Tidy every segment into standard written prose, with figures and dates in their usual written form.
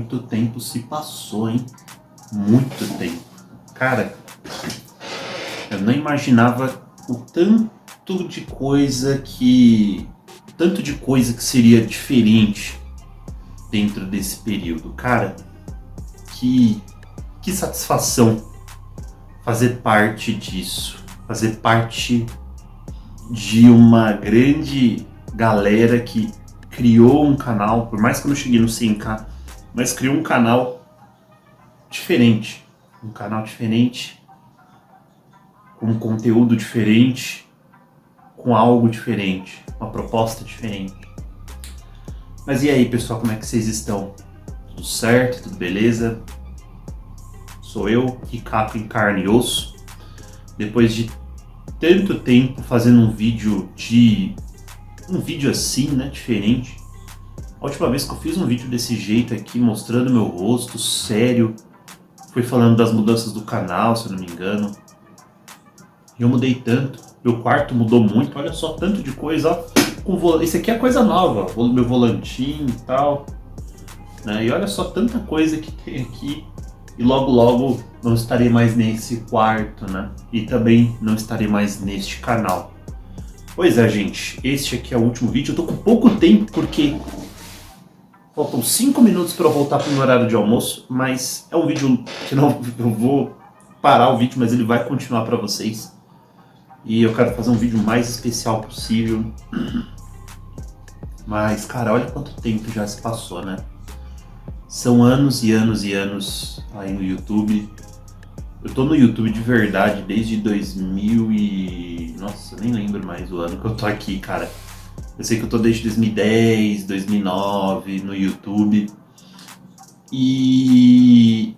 quanto tempo se passou, hein? Muito tempo. Cara, eu não imaginava o tanto de coisa que seria diferente dentro desse período. Cara, que satisfação fazer parte disso, fazer parte de uma grande galera que criou um canal, por mais que eu não cheguei no 100k, mas criou um canal diferente, com um conteúdo diferente, com algo diferente, uma proposta diferente. Mas e aí, pessoal, como é que vocês estão? Tudo certo? Tudo beleza? Sou eu, Ricaco em carne e osso. Depois de tanto tempo fazendo um vídeo assim, né, diferente. A última vez que eu fiz um vídeo desse jeito aqui, mostrando meu rosto, sério, foi falando das mudanças do canal, se eu não me engano. E eu mudei tanto, meu quarto mudou muito, olha só, tanto de coisa, ó. Esse aqui é coisa nova, meu volantinho e tal, né? E olha só tanta coisa que tem aqui. E logo logo não estarei mais nesse quarto, né? E também não estarei mais neste canal. Pois é, gente, este aqui é o último vídeo. Eu tô com pouco tempo porque faltam 5 minutos para eu voltar pro meu horário de almoço, mas é um vídeo que não, eu vou parar o vídeo, mas ele vai continuar para vocês. E eu quero fazer um vídeo mais especial possível. Mas, cara, olha quanto tempo já se passou, né? São anos e anos e anos aí no YouTube. Eu tô no YouTube de verdade desde 2000 e... Nossa, eu nem lembro mais o ano que eu tô aqui, cara. Eu sei que eu tô desde 2010, 2009 no YouTube. E...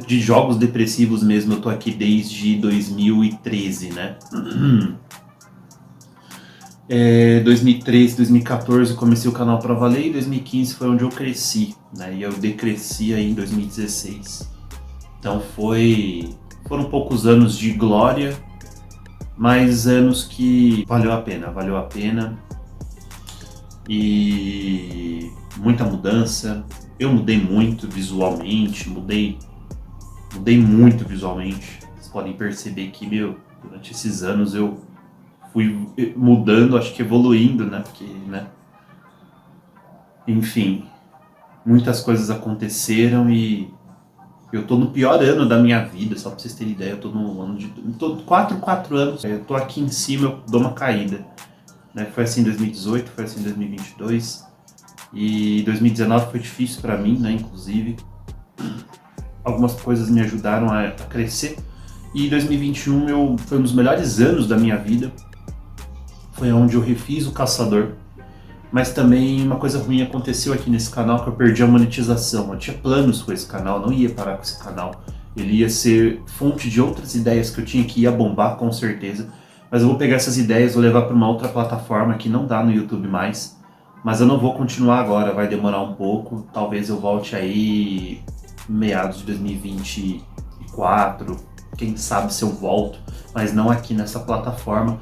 de jogos depressivos mesmo, eu tô aqui desde 2013, né? 2013, 2014 eu comecei o canal pra valer e 2015 foi onde eu cresci, né? E eu decresci aí em 2016. Então foram poucos anos de glória, mas anos que valeu a pena. E muita mudança. Eu mudei muito visualmente, mudei muito visualmente. Vocês podem perceber que, durante esses anos eu fui mudando, acho que evoluindo, né? Porque, né? Enfim, muitas coisas aconteceram e eu tô no pior ano da minha vida, só pra vocês terem ideia. Eu tô no ano de... Tô 4 anos, eu tô aqui em cima, eu dou uma caída. Né? Foi assim em 2018, foi assim em 2022. E 2019 foi difícil pra mim, né? Inclusive. Algumas coisas me ajudaram a crescer. E 2021 foi um dos melhores anos da minha vida. Foi onde eu refiz o Caçador. Mas também uma coisa ruim aconteceu aqui nesse canal, que eu perdi a monetização. Eu tinha planos com esse canal, não ia parar com esse canal. Ele ia ser fonte de outras ideias que eu tinha que ia bombar, com certeza. Mas eu vou pegar essas ideias, vou levar para uma outra plataforma que não dá no YouTube mais. Mas eu não vou continuar agora, vai demorar um pouco. Talvez eu volte aí meados de 2024. Quem sabe se eu volto, mas não aqui nessa plataforma.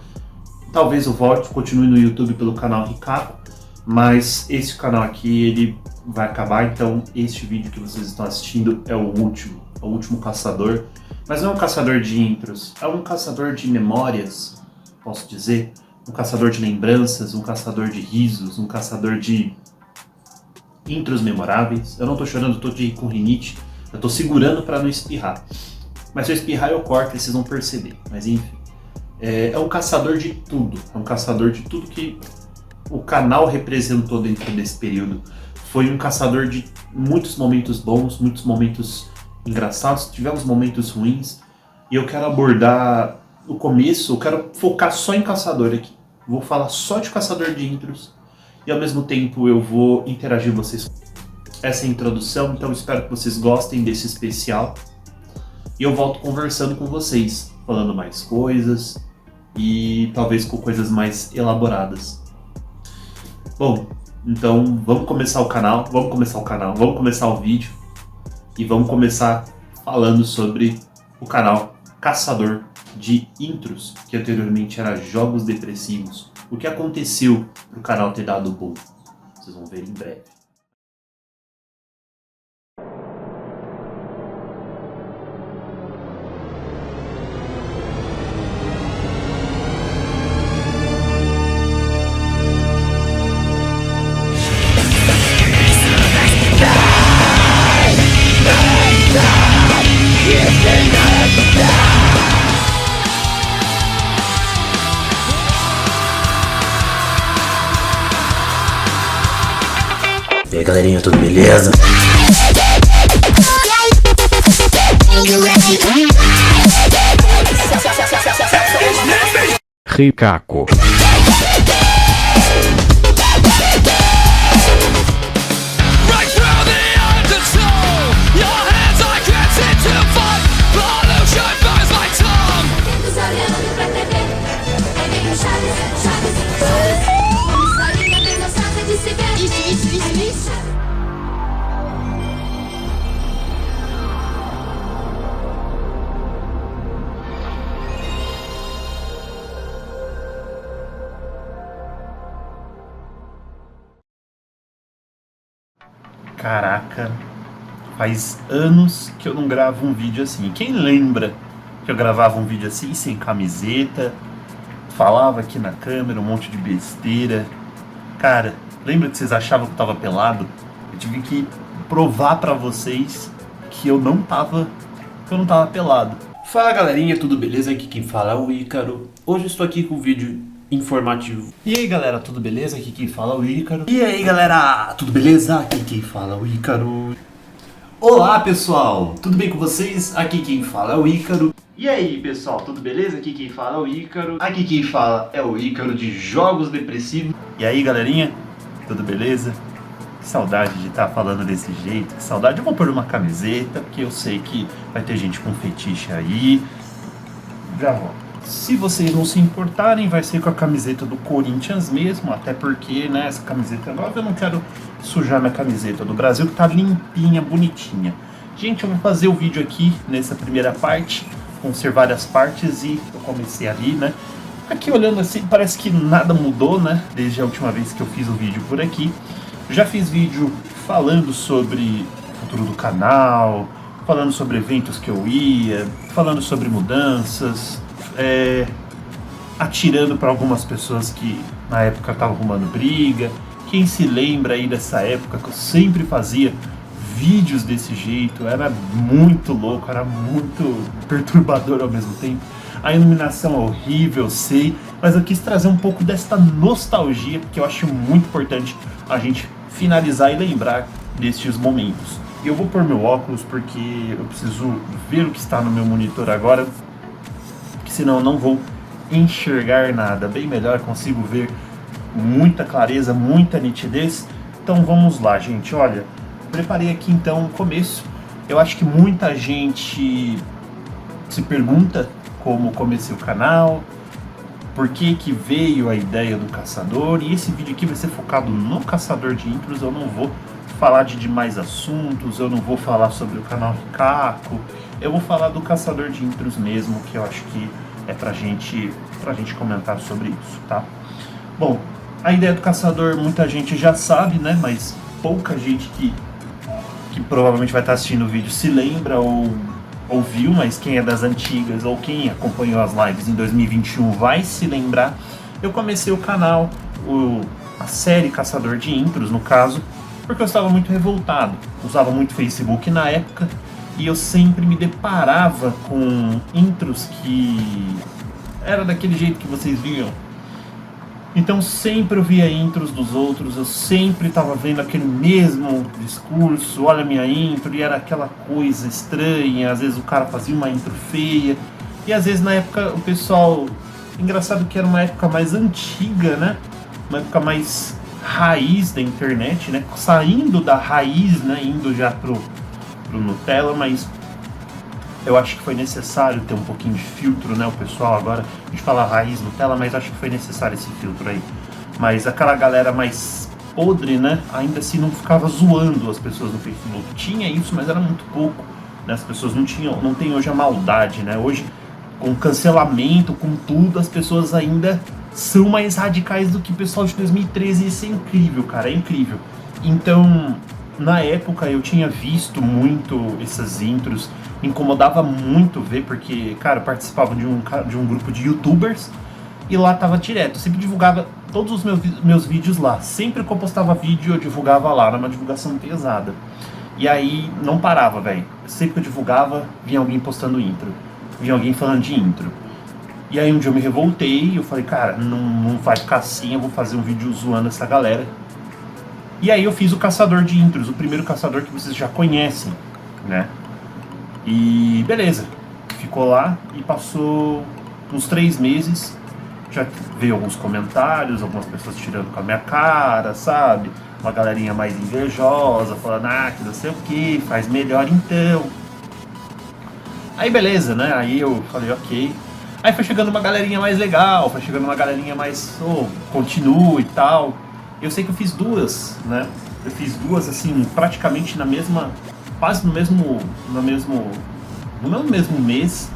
Talvez eu volte, continue no YouTube pelo canal Ricaco. Mas esse canal aqui, ele vai acabar, então este vídeo que vocês estão assistindo é o último caçador. Mas não é um caçador de intros, é um caçador de memórias, posso dizer. Um caçador de lembranças, um caçador de risos, um caçador de intros memoráveis. Eu não tô chorando, eu tô com rinite, eu tô segurando para não espirrar. Mas se eu espirrar eu corto e vocês vão perceber, mas enfim. É um caçador de tudo, que o canal representou dentro desse período. Foi um caçador de muitos momentos bons, muitos momentos engraçados, tivemos momentos ruins. E eu quero abordar o começo, eu quero focar só em caçador aqui. Vou falar só de caçador de intros. E ao mesmo tempo eu vou interagir com vocês. Essa é a introdução, então espero que vocês gostem desse especial. E eu volto conversando com vocês, falando mais coisas e talvez com coisas mais elaboradas. Bom, então vamos começar o vídeo e vamos começar falando sobre o canal Caçador de Intros, que anteriormente era Jogos Depressivos. O que aconteceu para o canal ter dado boom? Vocês vão ver em breve. aí galerinha, tudo beleza? Ricaco. Caraca, faz anos que eu não gravo um vídeo assim. Quem lembra que eu gravava um vídeo assim, sem camiseta, falava aqui na câmera um monte de besteira? Cara, lembra que vocês achavam que eu tava pelado? Eu tive que provar pra vocês que eu não tava pelado. Fala galerinha, tudo beleza? Aqui quem fala é o Ícaro. Hoje eu estou aqui com um vídeo informativo. E aí galera, tudo beleza? Aqui quem fala é o Ícaro. E aí galera, tudo beleza? Aqui quem fala é o Ícaro. Olá pessoal, tudo bem com vocês? Aqui quem fala é o Ícaro. E aí pessoal, tudo beleza? Aqui quem fala é o Ícaro. Aqui quem fala é o Ícaro de Jogos Depressivos. E aí galerinha, tudo beleza? Que saudade de estar falando desse jeito, que saudade. Eu vou pôr uma camiseta, porque eu sei que vai ter gente com fetiche aí. Já volto. Se vocês não se importarem, vai ser com a camiseta do Corinthians mesmo, até porque, né, essa camiseta nova eu não quero sujar minha camiseta do Brasil, que tá limpinha, bonitinha. Gente, eu vou fazer o vídeo aqui nessa primeira parte, vão ser várias partes e eu comecei ali, né. Aqui olhando assim, parece que nada mudou, né, desde a última vez que eu fiz o vídeo por aqui. Já fiz vídeo falando sobre o futuro do canal, falando sobre eventos que eu ia, falando sobre mudanças, atirando para algumas pessoas que na época estavam arrumando briga. Quem se lembra aí dessa época que eu sempre fazia vídeos desse jeito, era muito louco, era muito perturbador ao mesmo tempo. A iluminação é horrível, eu sei, mas eu quis trazer um pouco desta nostalgia, porque eu acho muito importante a gente finalizar e lembrar destes momentos. E eu vou pôr meu óculos porque eu preciso ver o que está no meu monitor agora, porque senão eu não vou enxergar nada. Bem melhor, consigo ver muita clareza, muita nitidez. Então vamos lá, gente. Olha, preparei aqui então o começo. Eu acho que muita gente se pergunta como comecei o canal, por que que veio a ideia do caçador, e esse vídeo aqui vai ser focado no caçador de intros. Eu não vou falar de demais assuntos, eu não vou falar sobre o canal Ricaco, eu vou falar do caçador de intros mesmo, que eu acho que é pra gente comentar sobre isso, tá? Bom, a ideia do caçador muita gente já sabe, né, mas pouca gente que provavelmente vai estar assistindo o vídeo se lembra ou ouviu, mas quem é das antigas ou quem acompanhou as lives em 2021 vai se lembrar. Eu comecei o canal, a série Caçador de Intros, no caso, porque eu estava muito revoltado. Usava muito Facebook na época e eu sempre me deparava com intros que era daquele jeito que vocês viam. Então sempre eu via intros dos outros, eu sempre estava vendo aquele mesmo discurso, olha a minha intro, e era aquela coisa estranha, às vezes o cara fazia uma intro feia, e às vezes na época o pessoal, engraçado que era uma época mais antiga, né, uma época mais raiz da internet, né, saindo da raiz, né, indo já pro Nutella, mas eu acho que foi necessário ter um pouquinho de filtro, né? O pessoal agora, a gente fala raiz Nutella, mas acho que foi necessário esse filtro aí. Mas aquela galera mais podre, né? Ainda assim não ficava zoando as pessoas no Facebook. Tinha isso, mas era muito pouco, né? As pessoas não tem hoje a maldade, né? Hoje, com cancelamento, com tudo, as pessoas ainda são mais radicais do que o pessoal de 2013. Isso é incrível, cara, é incrível. Então, na época eu tinha visto muito essas intros, me incomodava muito ver, porque, cara, eu participava de um grupo de youtubers e lá tava direto, eu sempre divulgava todos os meus vídeos lá, sempre que eu postava vídeo eu divulgava lá, era uma divulgação pesada. E aí não parava, velho, sempre que eu divulgava, vinha alguém postando intro, vinha alguém falando de intro. E aí um dia eu me revoltei, eu falei, cara, não vai ficar assim, eu vou fazer um vídeo zoando essa galera. E aí eu fiz o caçador de intros, o primeiro caçador que vocês já conhecem, né? E beleza, ficou lá e passou uns 3 meses, já veio alguns comentários, algumas pessoas tirando com a minha cara, sabe? Uma galerinha mais invejosa, falando, que não sei o que, faz melhor então. Aí beleza, né? Aí eu falei, ok. Aí foi chegando uma galerinha mais legal, foi chegando uma galerinha mais, continua e tal. Eu sei que eu fiz 2, né? Eu fiz 2, assim, praticamente na mesma, quase no mesmo mês.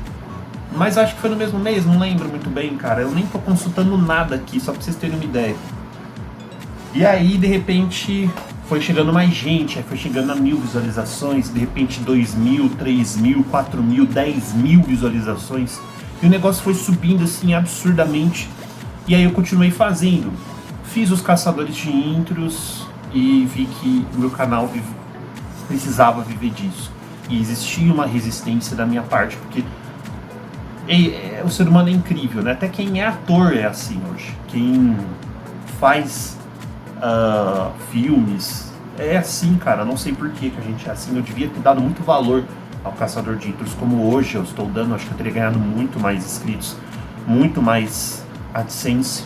Mas acho que foi no mesmo mês, não lembro muito bem, cara. Eu nem tô consultando nada aqui, só pra vocês terem uma ideia. E aí, de repente, foi chegando mais gente, aí foi chegando a 1.000 visualizações, de repente 2.000, 3.000, 4.000, 10.000 visualizações. E o negócio foi subindo assim absurdamente. E aí eu continuei fazendo. Fiz os caçadores de intros e vi que o meu canal precisava viver disso. E existia uma resistência da minha parte, porque o ser humano é incrível, né? Até quem é ator é assim hoje. Quem faz filmes é assim, cara. Não sei por que a gente é assim. Eu devia ter dado muito valor ao caçador de intros como hoje eu estou dando. Acho que eu teria ganhado muito mais inscritos, muito mais AdSense.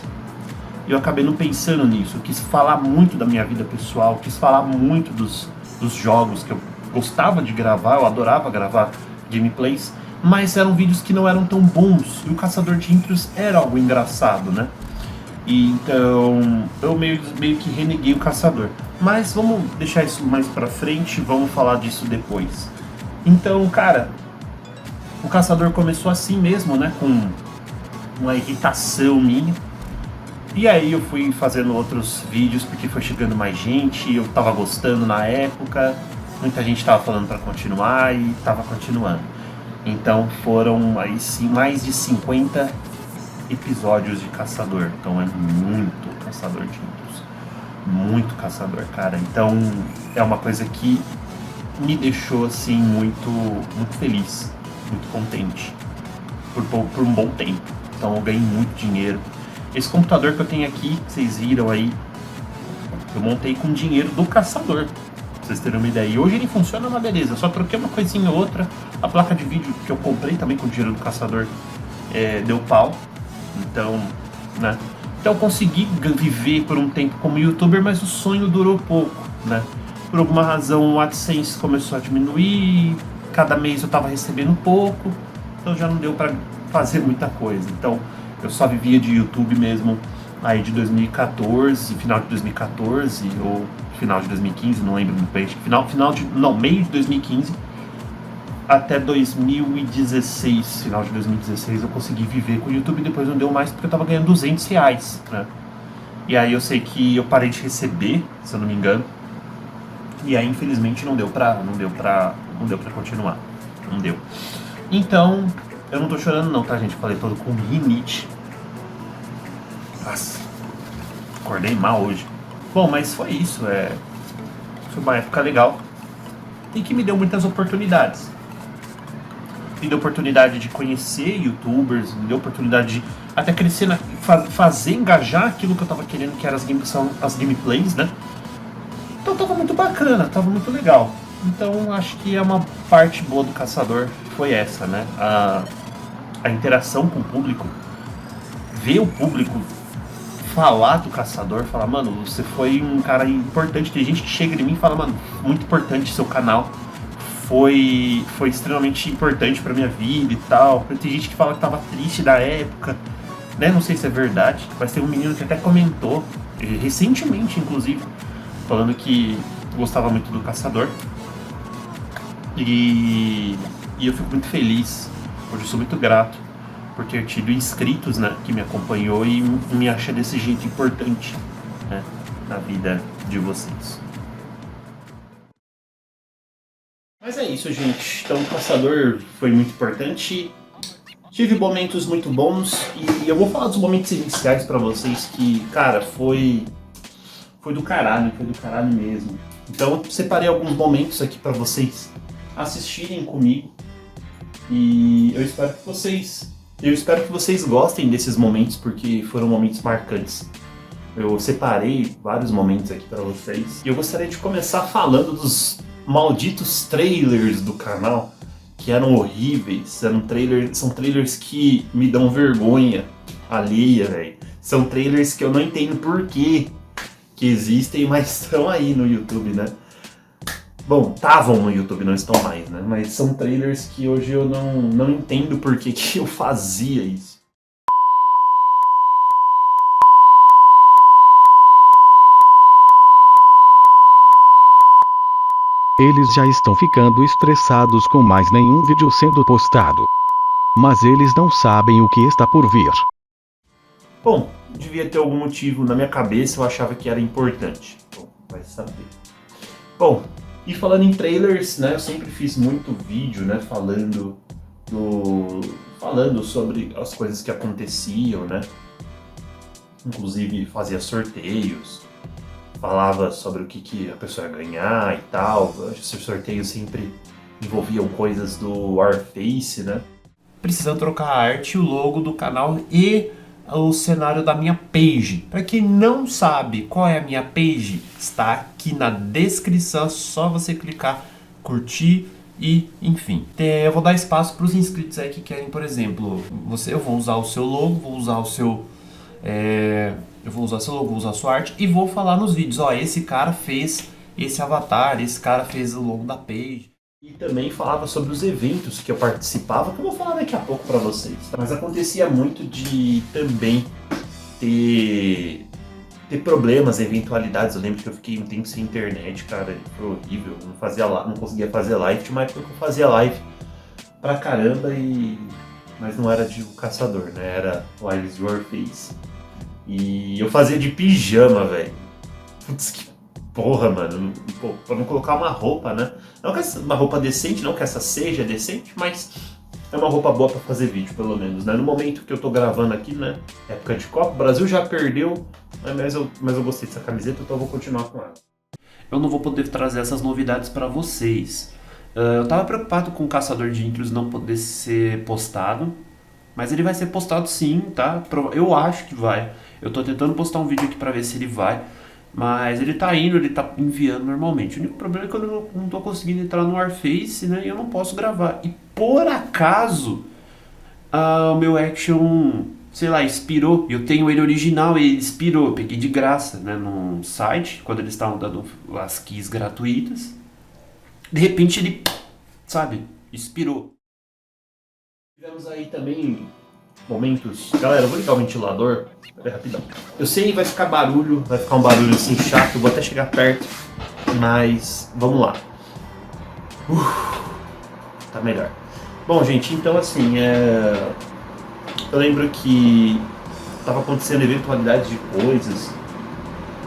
Eu acabei não pensando nisso. Eu quis falar muito da minha vida pessoal, quis falar muito dos jogos que eu gostava de gravar, eu adorava gravar gameplays, mas eram vídeos que não eram tão bons. E o caçador de intros era algo engraçado, né? E então eu meio que reneguei o caçador. Mas vamos deixar isso mais pra frente, vamos falar disso depois. Então, cara, o caçador começou assim mesmo, né? Com uma irritação minha. E aí eu fui fazendo outros vídeos porque foi chegando mais gente, eu tava gostando na época, muita gente tava falando pra continuar e tava continuando. Então foram aí sim mais de 50 episódios de caçador. Então é muito caçador de intros. Muito caçador, cara. Então é uma coisa que me deixou assim muito feliz, muito contente por um bom tempo. Então eu ganhei muito dinheiro. Esse computador que eu tenho aqui, que vocês viram aí, eu montei com dinheiro do caçador, pra vocês terem uma ideia. E hoje ele funciona uma beleza, eu só troquei uma coisinha ou outra. A placa de vídeo que eu comprei também com dinheiro do caçador deu pau. Então, né? Então eu consegui viver por um tempo como youtuber, mas o sonho durou pouco, né? Por alguma razão o AdSense começou a diminuir, cada mês eu tava recebendo pouco, então já não deu pra fazer muita coisa. Então eu só vivia de YouTube mesmo aí de 2014, final de 2014 ou final de 2015, não lembro muito bem, meio de 2015 até 2016, final de 2016 eu consegui viver com o YouTube, depois não deu mais porque eu tava ganhando R$200, né? E aí eu sei que eu parei de receber, se eu não me engano, e aí infelizmente não deu pra continuar, não deu. Então, eu não tô chorando não, tá gente? Falei todo com rinite. Nossa, acordei mal hoje. Bom, mas foi isso, foi uma época legal e que me deu muitas oportunidades. Me deu oportunidade de conhecer youtubers, me deu oportunidade de até crescer, fazer engajar aquilo que eu tava querendo, que eram as gameplays, né? Então tava muito bacana, tava muito legal. Então acho que é uma parte boa do caçador, foi essa, né? A interação com o público, ver o público falar do caçador, falar, mano, você foi um cara importante. Tem gente que chega em mim e fala, mano, muito importante seu canal, foi extremamente importante pra minha vida e tal. Tem gente que fala que tava triste da época, né? Não sei se é verdade, mas tem um menino que até comentou, recentemente inclusive, falando que gostava muito do caçador. E eu fico muito feliz, hoje eu sou muito grato por ter tido inscritos, né, que me acompanhou e me acha desse jeito importante, né, na vida de vocês. Mas é isso, gente. Então o caçador foi muito importante. Tive momentos muito bons e eu vou falar dos momentos iniciais pra vocês que, cara, foi do caralho mesmo. Então eu separei alguns momentos aqui pra vocês assistirem comigo e eu espero que vocês gostem desses momentos porque foram momentos marcantes. Eu separei vários momentos aqui pra vocês. E eu gostaria de começar falando dos malditos trailers do canal, que eram horríveis. São trailers que me dão vergonha alheia, velho. São trailers que eu não entendo por que existem, mas estão aí no YouTube, né? Bom, estavam no YouTube, não estão mais, né? Mas são trailers que hoje eu não entendo por que eu fazia isso. Eles já estão ficando estressados com mais nenhum vídeo sendo postado. Mas eles não sabem o que está por vir. Bom, devia ter algum motivo na minha cabeça, eu achava que era importante. Bom, vai saber. Bom, e falando em trailers, né, eu sempre fiz muito vídeo, né, falando sobre as coisas que aconteciam, né? Inclusive fazia sorteios, falava sobre o que a pessoa ia ganhar e tal. Esses sorteios sempre envolviam coisas do Warface, né? Precisando trocar a arte, o logo do canal e o cenário da minha page. Para quem não sabe qual é a minha page, está aqui na descrição, é só você clicar, curtir e, enfim. Eu vou dar espaço para os inscritos aí que querem, por exemplo, eu vou usar o seu logo, vou usar o seu... eu vou usar seu logo, vou usar a sua arte e vou falar nos vídeos, ó, esse cara fez esse avatar, esse cara fez o logo da page. E também falava sobre os eventos que eu participava, que eu vou falar daqui a pouco pra vocês. Mas acontecia muito de também ter problemas, eventualidades. Eu lembro que eu fiquei um tempo sem internet, cara, foi horrível. Não conseguia fazer live. Tinha uma época que eu fazia live pra caramba, mas não era de caçador, né? Era Wild Warface. E eu fazia de pijama, velho. Putz, que porra, mano. Pô, pra não colocar uma roupa, né? Não que uma roupa decente, não que essa seja decente, mas é uma roupa boa pra fazer vídeo, pelo menos, né? No momento que eu tô gravando aqui, né? Época de Copa, o Brasil já perdeu, mas eu gostei dessa camiseta, então eu vou continuar com ela. Eu não vou poder trazer essas novidades pra vocês. Eu tava preocupado com o Caçador de Intros não poder ser postado, mas ele vai ser postado sim, tá? Eu acho que vai. Eu tô tentando postar um vídeo aqui pra ver se ele vai. Mas ele tá indo, ele tá enviando normalmente. O único problema é que eu não tô conseguindo entrar no Warface, né? E eu não posso gravar. E por acaso, o meu action, sei lá, expirou. Eu tenho ele original e ele expirou. Eu peguei de graça, né? Num site, quando eles estavam dando as keys gratuitas. De repente ele, sabe, expirou. Tivemos aí também momentos... Galera, eu vou ligar o ventilador. Pera aí, rapidão. Eu sei, vai ficar barulho, vai ficar um barulho assim chato, eu vou até chegar perto, mas vamos lá. Tá melhor. Bom, gente, então assim, eu lembro que tava acontecendo eventualidades de coisas.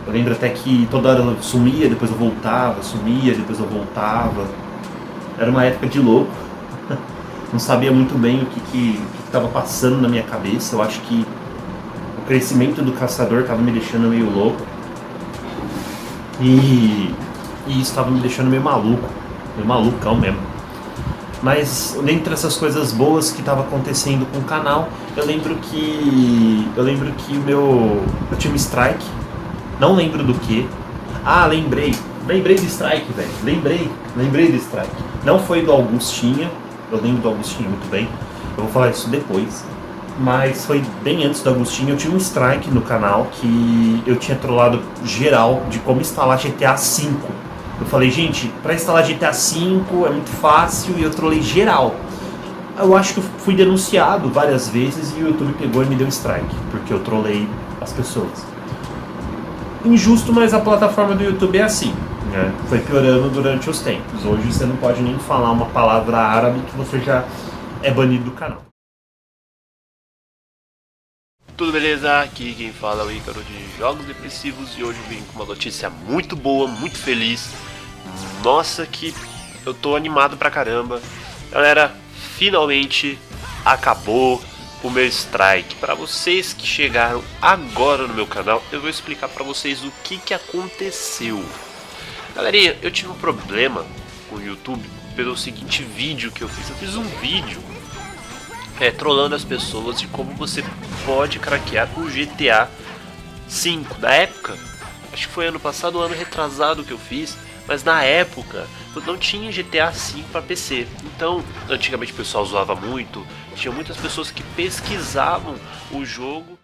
Eu lembro até que toda hora eu sumia, depois eu voltava, sumia, depois eu voltava. Era uma época de louco. Não sabia muito bem o que estava passando na minha cabeça. Eu acho que o crescimento do caçador estava me deixando meio louco. E isso estava me deixando meio malucão mesmo. Mas dentre essas coisas boas que estava acontecendo com o canal, eu lembro que eu tinha um strike. Não lembro do que. Ah, lembrei do strike, velho. Lembrei do strike. Não foi do Augustinha. Eu lembro do Augustinho muito bem. Eu vou falar isso depois. Mas foi bem antes do Agostinho. Eu tinha um strike no canal que eu tinha trollado geral de como instalar GTA V. Eu falei, gente, pra instalar GTA V é muito fácil e eu trollei geral. Eu acho que eu fui denunciado várias vezes e o YouTube pegou e me deu strike, porque eu trollei as pessoas. Injusto, mas a plataforma do YouTube é assim, né? Foi piorando durante os tempos. Hoje você não pode nem falar uma palavra árabe que você já é banido do canal. Tudo beleza? Aqui quem fala é o Ícaro de Jogos Depressivos e hoje eu vim com uma notícia muito boa, muito feliz. Nossa, que eu tô animado pra caramba. Galera, finalmente acabou o meu strike. Para vocês que chegaram agora no meu canal, eu vou explicar pra vocês o que aconteceu. Galerinha, eu tive um problema com o YouTube pelo seguinte vídeo que eu fiz. Eu fiz um vídeo trollando as pessoas de como você pode craquear o GTA 5 da época. Acho que foi ano passado ou ano retrasado que eu fiz. Mas na época não tinha GTA V para PC. Então, antigamente o pessoal zoava muito. Tinha muitas pessoas que pesquisavam o jogo.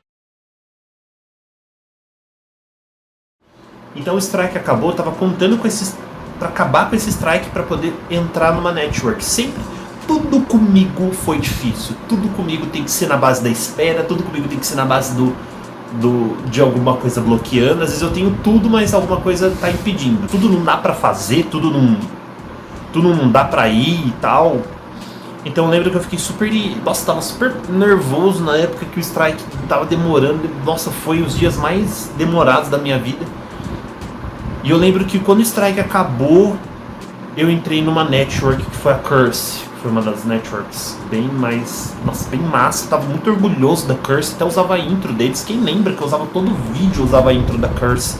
Então o strike acabou, eu tava contando com esses para acabar com esse strike para poder entrar numa network. Sempre tudo comigo foi difícil. Tudo comigo tem que ser na base da espera, tudo comigo tem que ser na base de alguma coisa bloqueando. Às vezes eu tenho tudo, mas alguma coisa tá impedindo. Tudo não dá pra fazer, tudo não dá pra ir e tal. Então eu lembro que eu fiquei super... Nossa, tava super nervoso na época que o strike tava demorando. Nossa, foi os dias mais demorados da minha vida. E eu lembro que quando o strike acabou, eu entrei numa network que foi a Curse. Foi uma das networks bem mais... Nossa, bem massa. Eu tava muito orgulhoso da Curse. Até usava a intro deles. Quem lembra que eu usava todo vídeo, eu usava a intro da Curse.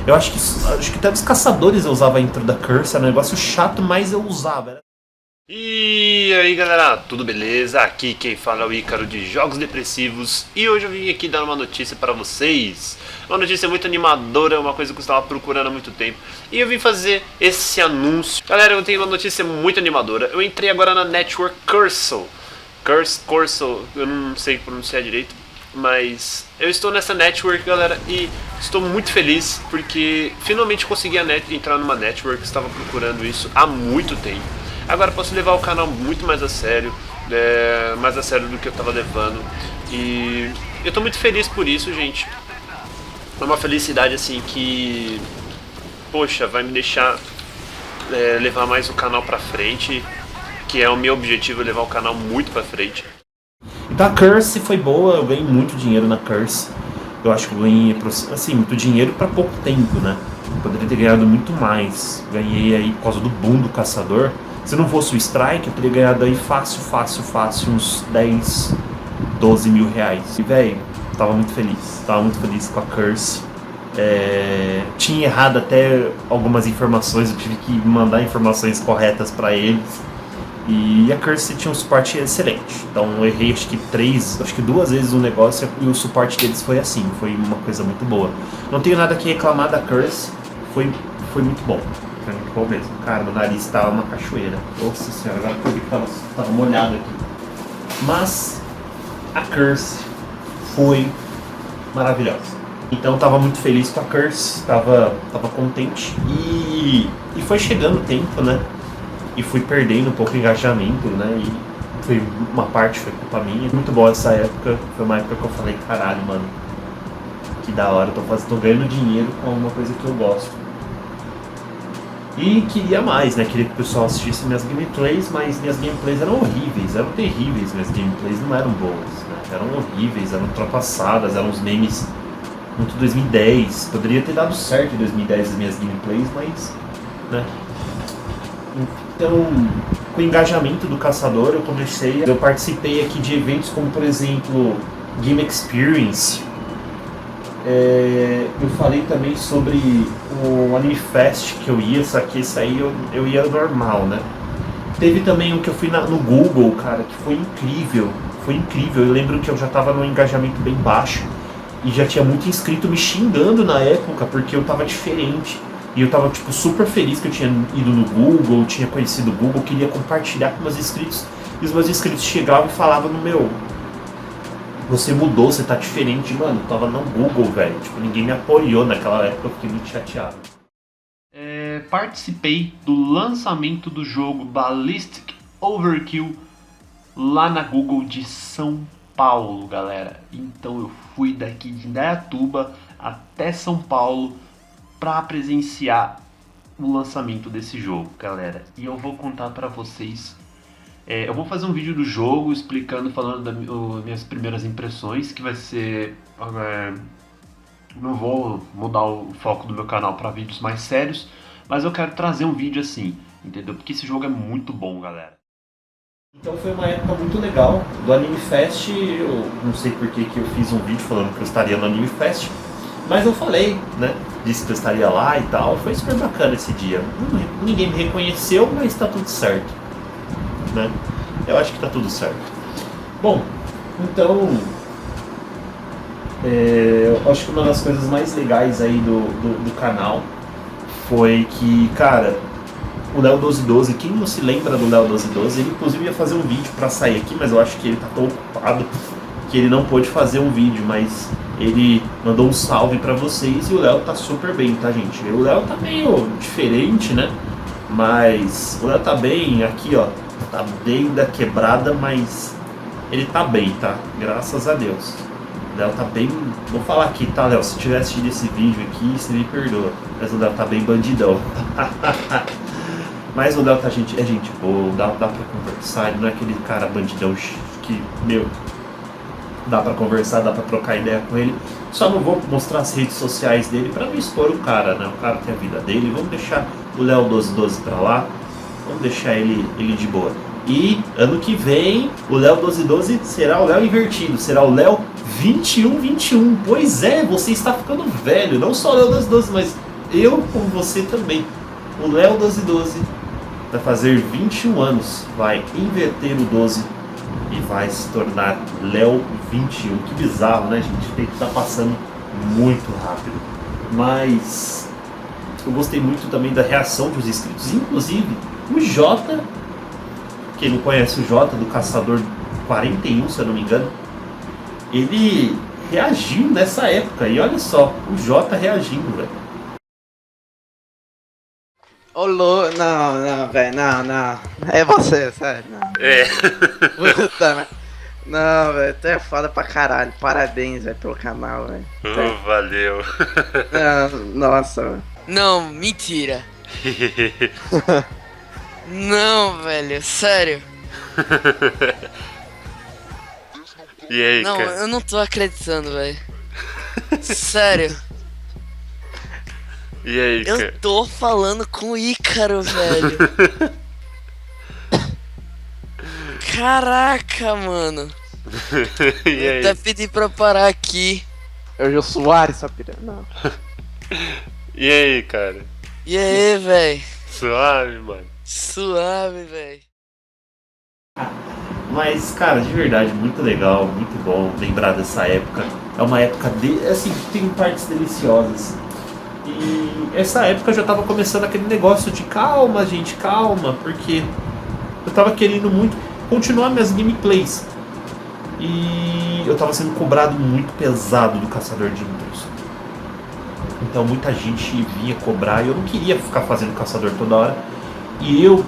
Eu acho que até dos caçadores eu usava a intro da Curse. Era um negócio chato, mas eu usava. E aí galera, tudo beleza? Aqui quem fala é o Ícaro de Jogos Depressivos. E hoje eu vim aqui dar uma notícia para vocês. Uma notícia muito animadora, uma coisa que eu estava procurando há muito tempo. E eu vim fazer esse anúncio. Galera, eu tenho uma notícia muito animadora. Eu entrei agora na Network Curso. Curso, eu não sei pronunciar direito. Mas eu estou nessa network, galera, e estou muito feliz porque finalmente consegui entrar numa network. Estava procurando isso há muito tempo. Agora posso levar o canal muito mais a sério, mais a sério do que eu estava levando. E eu estou muito feliz por isso, gente. É uma felicidade assim que, poxa, vai me deixar levar mais o canal pra frente, que é o meu objetivo, levar o canal muito pra frente. Então a Curse foi boa, eu ganhei muito dinheiro na Curse. Eu acho que eu ganhei, assim, muito dinheiro pra pouco tempo, né? Eu poderia ter ganhado muito mais. Ganhei aí por causa do boom do caçador. Se não fosse o strike, eu teria ganhado aí fácil, uns 10, 12 mil reais. E, velho, tava muito feliz com a Curse. Tinha errado até algumas informações, eu tive que mandar informações corretas pra eles. E a Curse tinha um suporte excelente. Então eu errei acho que 2 vezes o negócio e o suporte deles foi assim, foi uma coisa muito boa. Não tenho nada que reclamar da Curse, foi muito bom. Foi muito bom mesmo. Cara, meu nariz tava uma cachoeira. Nossa senhora, agora que eu vi que tava molhado aqui. Mas a Curse foi maravilhosa. Então eu tava muito feliz com a Curse, tava contente. E foi chegando o tempo, né? E fui perdendo um pouco o engajamento, né? E foi culpa minha. Muito boa essa época. Foi uma época que eu falei, caralho, mano, que da hora, tô ganhando dinheiro com alguma coisa que eu gosto. E queria mais, né? Queria que o pessoal assistisse minhas gameplays, mas minhas gameplays eram horríveis, eram terríveis, minhas gameplays não eram boas, né? Eram horríveis, eram ultrapassadas, eram uns memes muito 2010. Poderia ter dado certo em 2010 as minhas gameplays, mas, né? Então, com o engajamento do caçador, eu participei aqui de eventos como, por exemplo, Game Experience. Eu falei também sobre o Anime Fest que eu ia, só que esse aí eu ia normal, né? Teve também um que eu fui no Google, cara, que foi incrível. Eu lembro que eu já tava num engajamento bem baixo e já tinha muito inscrito me xingando na época porque eu tava diferente. E eu tava, tipo, super feliz que eu tinha ido no Google, tinha conhecido o Google, queria compartilhar com meus inscritos. E os meus inscritos chegavam e falavam no meu... Você mudou, você tá diferente. Mano, eu tava no Google, velho. Tipo, ninguém me apoiou naquela época, eu fiquei muito chateado. Participei do lançamento do jogo Ballistic Overkill lá na Google de São Paulo, galera. Então eu fui daqui de Indaiatuba até São Paulo para presenciar o lançamento desse jogo, galera. E eu vou contar para vocês. Eu vou fazer um vídeo do jogo explicando, falando das minhas primeiras impressões, que vai ser... não vou mudar o foco do meu canal para vídeos mais sérios, mas eu quero trazer um vídeo assim, entendeu? Porque esse jogo é muito bom, galera. Então foi uma época muito legal do Anime Fest. Eu não sei por que eu fiz um vídeo falando que eu estaria no Anime Fest, mas eu falei, né? Disse que eu estaria lá e tal. Foi super bacana esse dia. Ninguém me reconheceu, mas tá tudo certo, né? Eu acho que tá tudo certo. Bom, então acho que uma das coisas mais legais aí do canal foi que, cara, o Léo 1212, quem não se lembra do Léo 1212, ele inclusive ia fazer um vídeo pra sair aqui, mas eu acho que ele tá tão ocupado que ele não pôde fazer um vídeo, mas ele mandou um salve pra vocês e o Léo tá super bem, tá, gente? O Léo tá meio diferente, né? Mas o Léo tá bem aqui, ó, tá bem da quebrada, mas ele tá bem, tá? Graças a Deus. O Léo tá bem... Vou falar aqui, tá, Léo? Se tiver assistido esse vídeo aqui, você me perdoa. Mas o Léo tá bem bandidão. Mas o Léo tá é gente boa, dá pra conversar. Ele não é aquele cara bandidão que, meu... Dá pra conversar, dá pra trocar ideia com ele. Só não vou mostrar as redes sociais dele pra não expor o cara, né? O cara tem a vida dele. Vamos deixar o Léo 1212 pra lá. Vamos deixar ele de boa. E ano que vem, o Léo 1212 será o Léo invertido. Será o Léo 2121. Pois é, você está ficando velho. Não só o Léo 1212, mas eu com você também. O Léo 1212 vai fazer 21 anos. Vai inverter o 12 e vai se tornar Léo 21. Que bizarro, né, gente? Tem que estar passando muito rápido. Mas eu gostei muito também da reação dos inscritos. Inclusive, o Jota, quem não conhece o Jota, do Caçador 41, se eu não me engano, ele reagiu nessa época. E olha só, o Jota reagindo, velho. Ô, não, velho, não. É você, sério. Não. É. Puta, mas... Não, velho, tu é foda pra caralho. Parabéns, velho, pelo canal, velho. Valeu. Nossa, velho. Não, mentira. Não, velho, sério. E aí, Não, cara? eu não tô acreditando, velho. Sério. E aí, cara? Eu tô falando com o Ícaro, velho. Caraca, mano. E Eu aí? até pedi pra parar aqui. É o Jô Soares, essa piranha. Não. E aí, cara? E aí, velho? Suave, mano. Suave, velho. Mas, cara, de verdade, muito legal, muito bom lembrar dessa época. É uma época, assim, tem partes deliciosas. E essa época eu já tava começando aquele negócio de calma, gente, calma, porque eu tava querendo muito continuar minhas gameplays. E eu tava sendo cobrado muito pesado do Caçador de Intros. Então muita gente vinha cobrar e eu não queria ficar fazendo Caçador toda hora. E eu,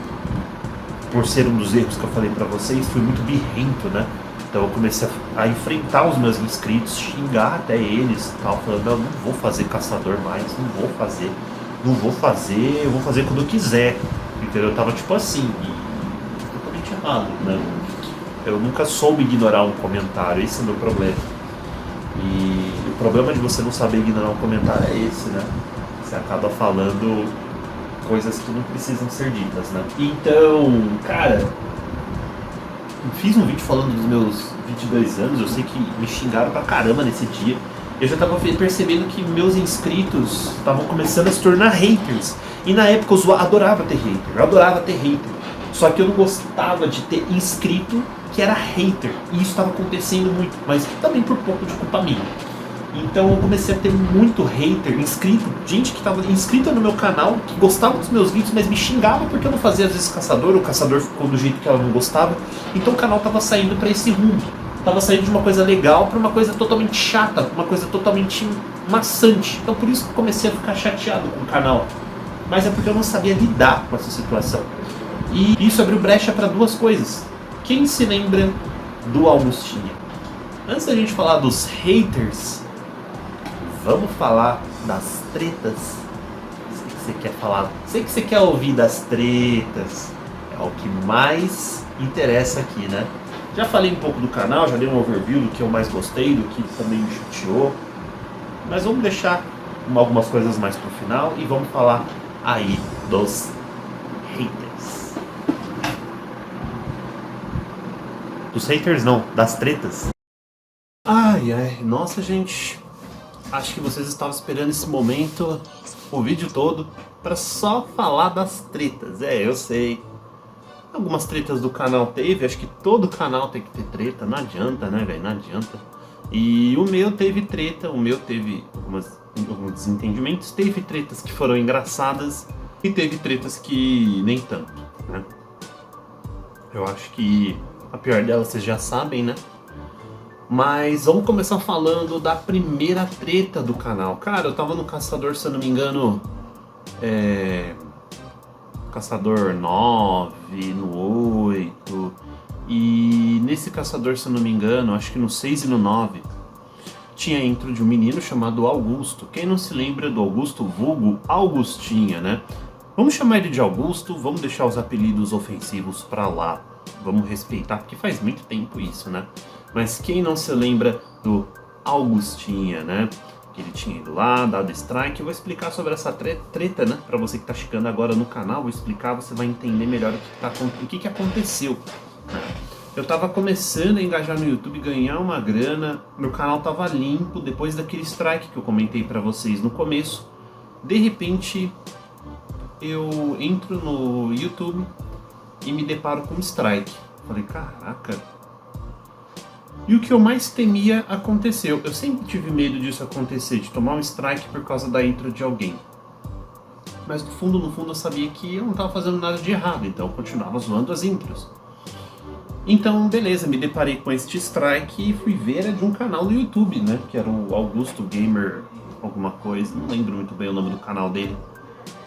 por ser um dos erros que eu falei pra vocês, fui muito birrento, né? Então eu comecei a enfrentar os meus inscritos, xingar até eles e tal, falando, não vou fazer Caçador mais, não vou fazer, eu vou fazer quando eu quiser. Entendeu? Eu tava tipo assim, e totalmente errado, né? Eu nunca soube ignorar um comentário, esse é o meu problema. E o problema de você não saber ignorar um comentário é esse, né? Você acaba falando coisas que não precisam ser ditas, né? Então, cara, fiz um vídeo falando dos meus 22 anos, eu sei que me xingaram pra caramba nesse dia. Eu já tava percebendo que meus inscritos estavam começando a se tornar haters. E na época eu adorava ter hater, Só que eu não gostava de ter inscrito que era hater. E isso estava acontecendo muito, mas também por pouco de culpa minha. Então eu comecei a ter muito hater, inscrito, gente que estava inscrita no meu canal, que gostava dos meus vídeos, mas me xingava porque eu não fazia às vezes Caçador, o Caçador ficou do jeito que ela não gostava. Então o canal estava saindo para esse rumo. Tava saindo de uma coisa legal para uma coisa totalmente chata, uma coisa totalmente maçante. Então por isso que eu comecei a ficar chateado com o canal. Mas é porque eu não sabia lidar com essa situação. E isso abriu brecha para duas coisas. Quem se lembra do Augustinho? Antes da gente falar dos haters, vamos falar das tretas. Sei que você quer falar, sei que você quer ouvir das tretas. É o que mais interessa aqui, né? Já falei um pouco do canal, já dei um overview do que eu mais gostei, do que também me chateou. Mas vamos deixar algumas coisas mais pro final e vamos falar aí dos haters. Dos haters não, das tretas. Ai, nossa gente. Acho que vocês estavam esperando esse momento, o vídeo todo, pra só falar das tretas. É, eu sei. Algumas tretas do canal teve, acho que todo canal tem que ter treta, não adianta, né, velho? Não adianta. E o meu teve treta, o meu teve alguns desentendimentos, teve tretas que foram engraçadas e teve tretas que nem tanto, né? Eu acho que a pior delas vocês já sabem, né? Mas vamos começar falando da primeira treta do canal. Cara, eu tava no Caçador, se eu não me engano, Caçador 9, no 8. E nesse Caçador, se eu não me engano, acho que no 6 e no 9, tinha a intro de um menino chamado Augusto. Quem não se lembra do Augusto, vulgo Augustinha, né? Vamos chamar ele de Augusto, vamos deixar os apelidos ofensivos pra lá. Vamos respeitar, porque faz muito tempo isso, né? Mas quem não se lembra do Augustinha, né? Que ele tinha ido lá, dado strike. Eu vou explicar sobre essa treta, né? Pra você que tá chegando agora no canal, vou explicar, você vai entender melhor o que aconteceu. Eu tava começando a engajar no YouTube, ganhar uma grana, meu canal tava limpo depois daquele strike que eu comentei pra vocês no começo. De repente, eu entro no YouTube e me deparo com um strike. Falei, caraca. E o que eu mais temia aconteceu. Eu sempre tive medo disso acontecer, de tomar um strike por causa da intro de alguém. Mas no fundo eu sabia que eu não tava fazendo nada de errado, então eu continuava zoando as intros. Então, beleza, me deparei com este strike e fui ver, era de um canal no YouTube, né? Que era o Augusto Gamer alguma coisa, não lembro muito bem o nome do canal dele.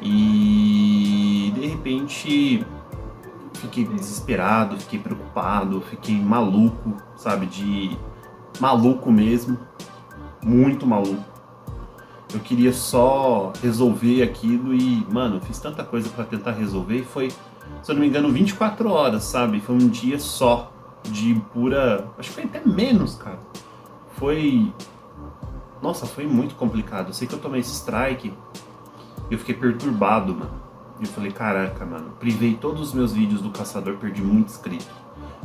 E de repente fiquei desesperado, fiquei preocupado, fiquei maluco, sabe? Maluco mesmo, muito maluco. Eu queria só resolver aquilo e, mano, fiz tanta coisa pra tentar resolver e foi, se eu não me engano, 24 horas, sabe? Foi um dia só de pura... Acho que foi até menos, cara. Nossa, foi muito complicado. Eu sei que eu tomei esse strike e eu fiquei perturbado, mano. E eu falei, caraca, mano, privei todos os meus vídeos do Caçador, perdi muito inscrito.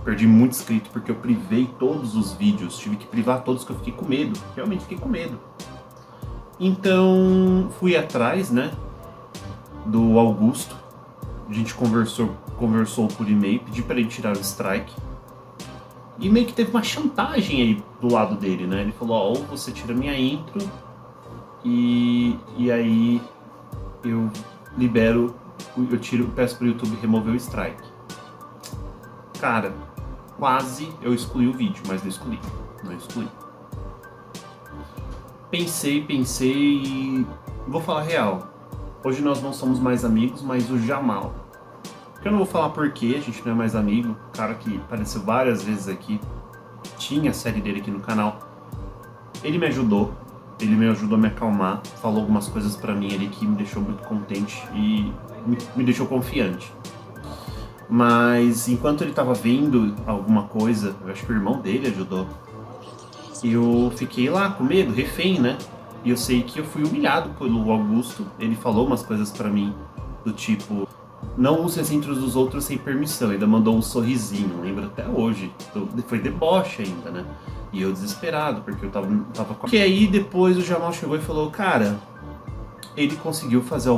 Perdi muito inscrito porque eu privei todos os vídeos. Tive que privar todos que eu fiquei com medo. Realmente fiquei com medo. Então, fui atrás, né, do Augusto. A gente conversou por e-mail, pedi pra ele tirar o strike. E meio que teve uma chantagem aí do lado dele, né? Ele falou, ó, ou você tira minha intro e aí eu libero, peço pro YouTube remover o strike. Cara, quase eu excluí o vídeo, mas não excluí. Pensei e vou falar real. Hoje nós não somos mais amigos, mas o Jamal. Eu não vou falar porquê, a gente não é mais amigo. O cara que apareceu várias vezes aqui, tinha a série dele aqui no canal. Ele me ajudou a me acalmar, falou algumas coisas pra mim ali que me deixou muito contente e me deixou confiante. Mas enquanto ele tava vendo alguma coisa, eu acho que o irmão dele ajudou, eu fiquei lá com medo, refém, né? E eu sei que eu fui humilhado pelo Augusto. Ele falou umas coisas pra mim do tipo, não use as intros dos outros sem permissão. Ainda mandou um sorrisinho, lembro até hoje. Foi deboche ainda, né? E eu desesperado, porque eu tava com... Que aí depois o Jamal chegou e falou, cara, ele conseguiu fazer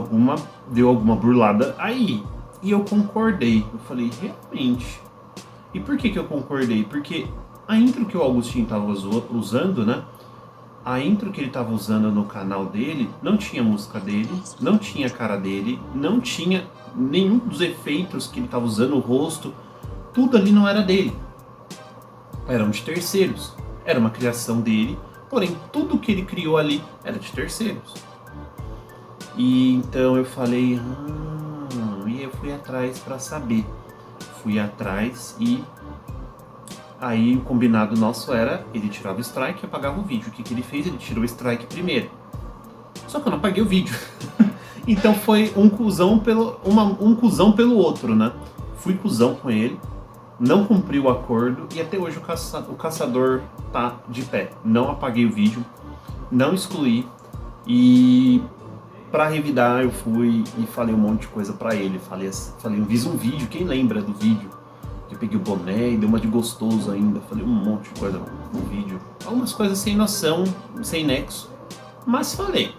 deu alguma burlada aí. E eu concordei. Eu falei, realmente. E por que eu concordei? Porque a intro que o Augustinho tava usando, né? A intro que ele tava usando no canal dele, não tinha música dele, não tinha cara dele, não tinha nenhum dos efeitos que ele tava usando, o rosto. Tudo ali não era dele. Eram de terceiros. Era uma criação dele, porém tudo que ele criou ali era de terceiros. E então eu falei, e eu fui atrás pra saber. Fui atrás e aí o combinado nosso era, ele tirava o strike e apagava o vídeo. O que ele fez? Ele tirou o strike primeiro. Só que eu não apaguei o vídeo. Então foi um cuzão pelo outro, né? Fui cuzão com ele, não cumpri o acordo e até hoje o caçador tá de pé. Não apaguei o vídeo, não excluí e pra revidar eu fui e falei um monte de coisa pra ele. Falei, fiz um vídeo, quem lembra do vídeo? Eu peguei o boné e dei uma de gostoso ainda. Falei um monte de coisa no vídeo. Algumas coisas sem noção, sem nexo. Mas falei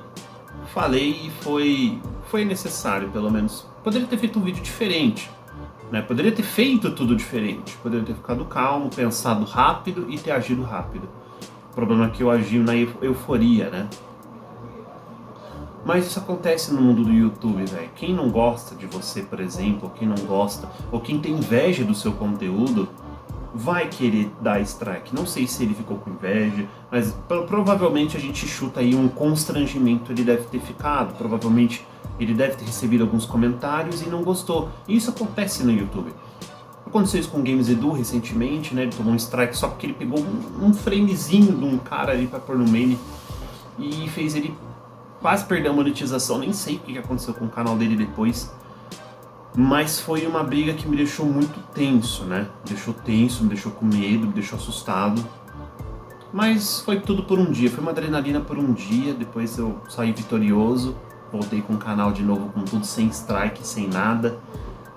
e foi necessário, pelo menos. Poderia ter feito um vídeo diferente, né? Poderia ter feito tudo diferente. Poderia ter ficado calmo, pensado rápido e ter agido rápido. problema é que eu agi na euforia, né? Mas isso acontece no mundo do YouTube, velho. Quem não gosta de você, por exemplo, ou quem não gosta, ou quem tem inveja do seu conteúdo, vai querer dar strike. Não sei se ele ficou com inveja, mas provavelmente a gente chuta aí um constrangimento ele deve ter ficado. Provavelmente ele deve ter recebido alguns comentários e não gostou. E isso acontece no YouTube. Aconteceu isso com o Games Edu recentemente, né? Ele tomou um strike só porque ele pegou um framezinho de um cara ali pra pôr no meme e fez ele quase perder a monetização. Nem sei o que aconteceu com o canal dele depois. Mas foi uma briga que me deixou muito tenso, né? Me deixou tenso, me deixou com medo, me deixou assustado. Mas foi tudo por um dia, foi uma adrenalina por um dia. Depois eu saí vitorioso, voltei com o canal de novo com tudo sem strike, sem nada.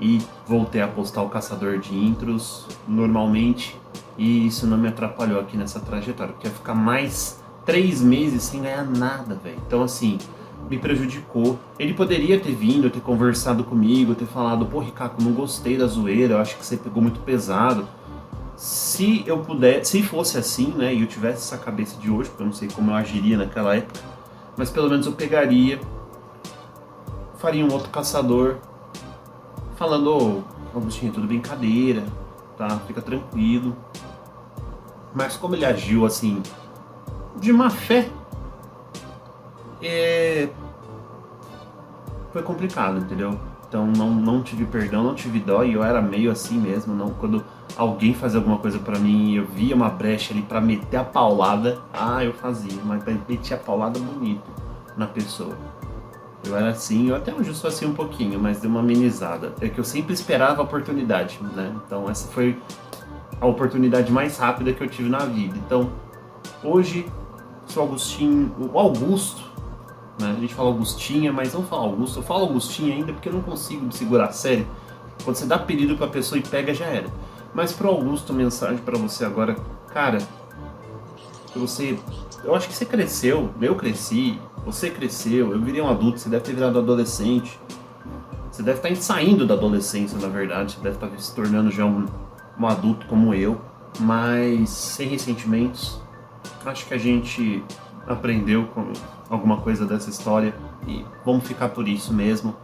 E voltei a postar o caçador de intros normalmente. E isso não me atrapalhou aqui nessa trajetória, porque ia ficar mais 3 meses sem ganhar nada, velho. Então assim, me prejudicou. Ele poderia ter vindo, ter conversado comigo, ter falado: pô, Ricaco, não gostei da zoeira, eu acho que você pegou muito pesado. Se eu pudesse, se fosse assim, né, e eu tivesse essa cabeça de hoje, porque eu não sei como eu agiria naquela época, mas pelo menos eu pegaria, faria um outro caçador, falando: ô, Augustinho, tudo brincadeira, tá? Fica tranquilo. Mas como ele agiu assim, de má fé, foi complicado, entendeu? Então não tive perdão, não tive dó, e eu era meio assim mesmo, não, quando alguém fazia alguma coisa pra mim e eu via uma brecha ali pra meter a paulada, eu fazia, mas metia a paulada bonito na pessoa. Eu era assim, eu até hoje sou assim um pouquinho, mas deu uma amenizada. É que eu sempre esperava a oportunidade, né? Então essa foi a oportunidade mais rápida que eu tive na vida. Então, hoje, sou Augustinho, o Augusto, né? A gente fala Augustinha, mas não fala Augusto. Eu falo Augustinho ainda porque eu não consigo me segurar a sério. Quando você dá apelido pra pessoa e pega, já era. Mas pro Augusto, mensagem pra você agora. Cara, eu acho que você cresceu, eu cresci, você cresceu, eu virei um adulto, você deve ter virado adolescente. Você deve estar saindo da adolescência, na verdade. Você deve estar se tornando já um adulto como eu, mas sem ressentimentos. Acho que a gente aprendeu com alguma coisa dessa história e vamos ficar por isso mesmo.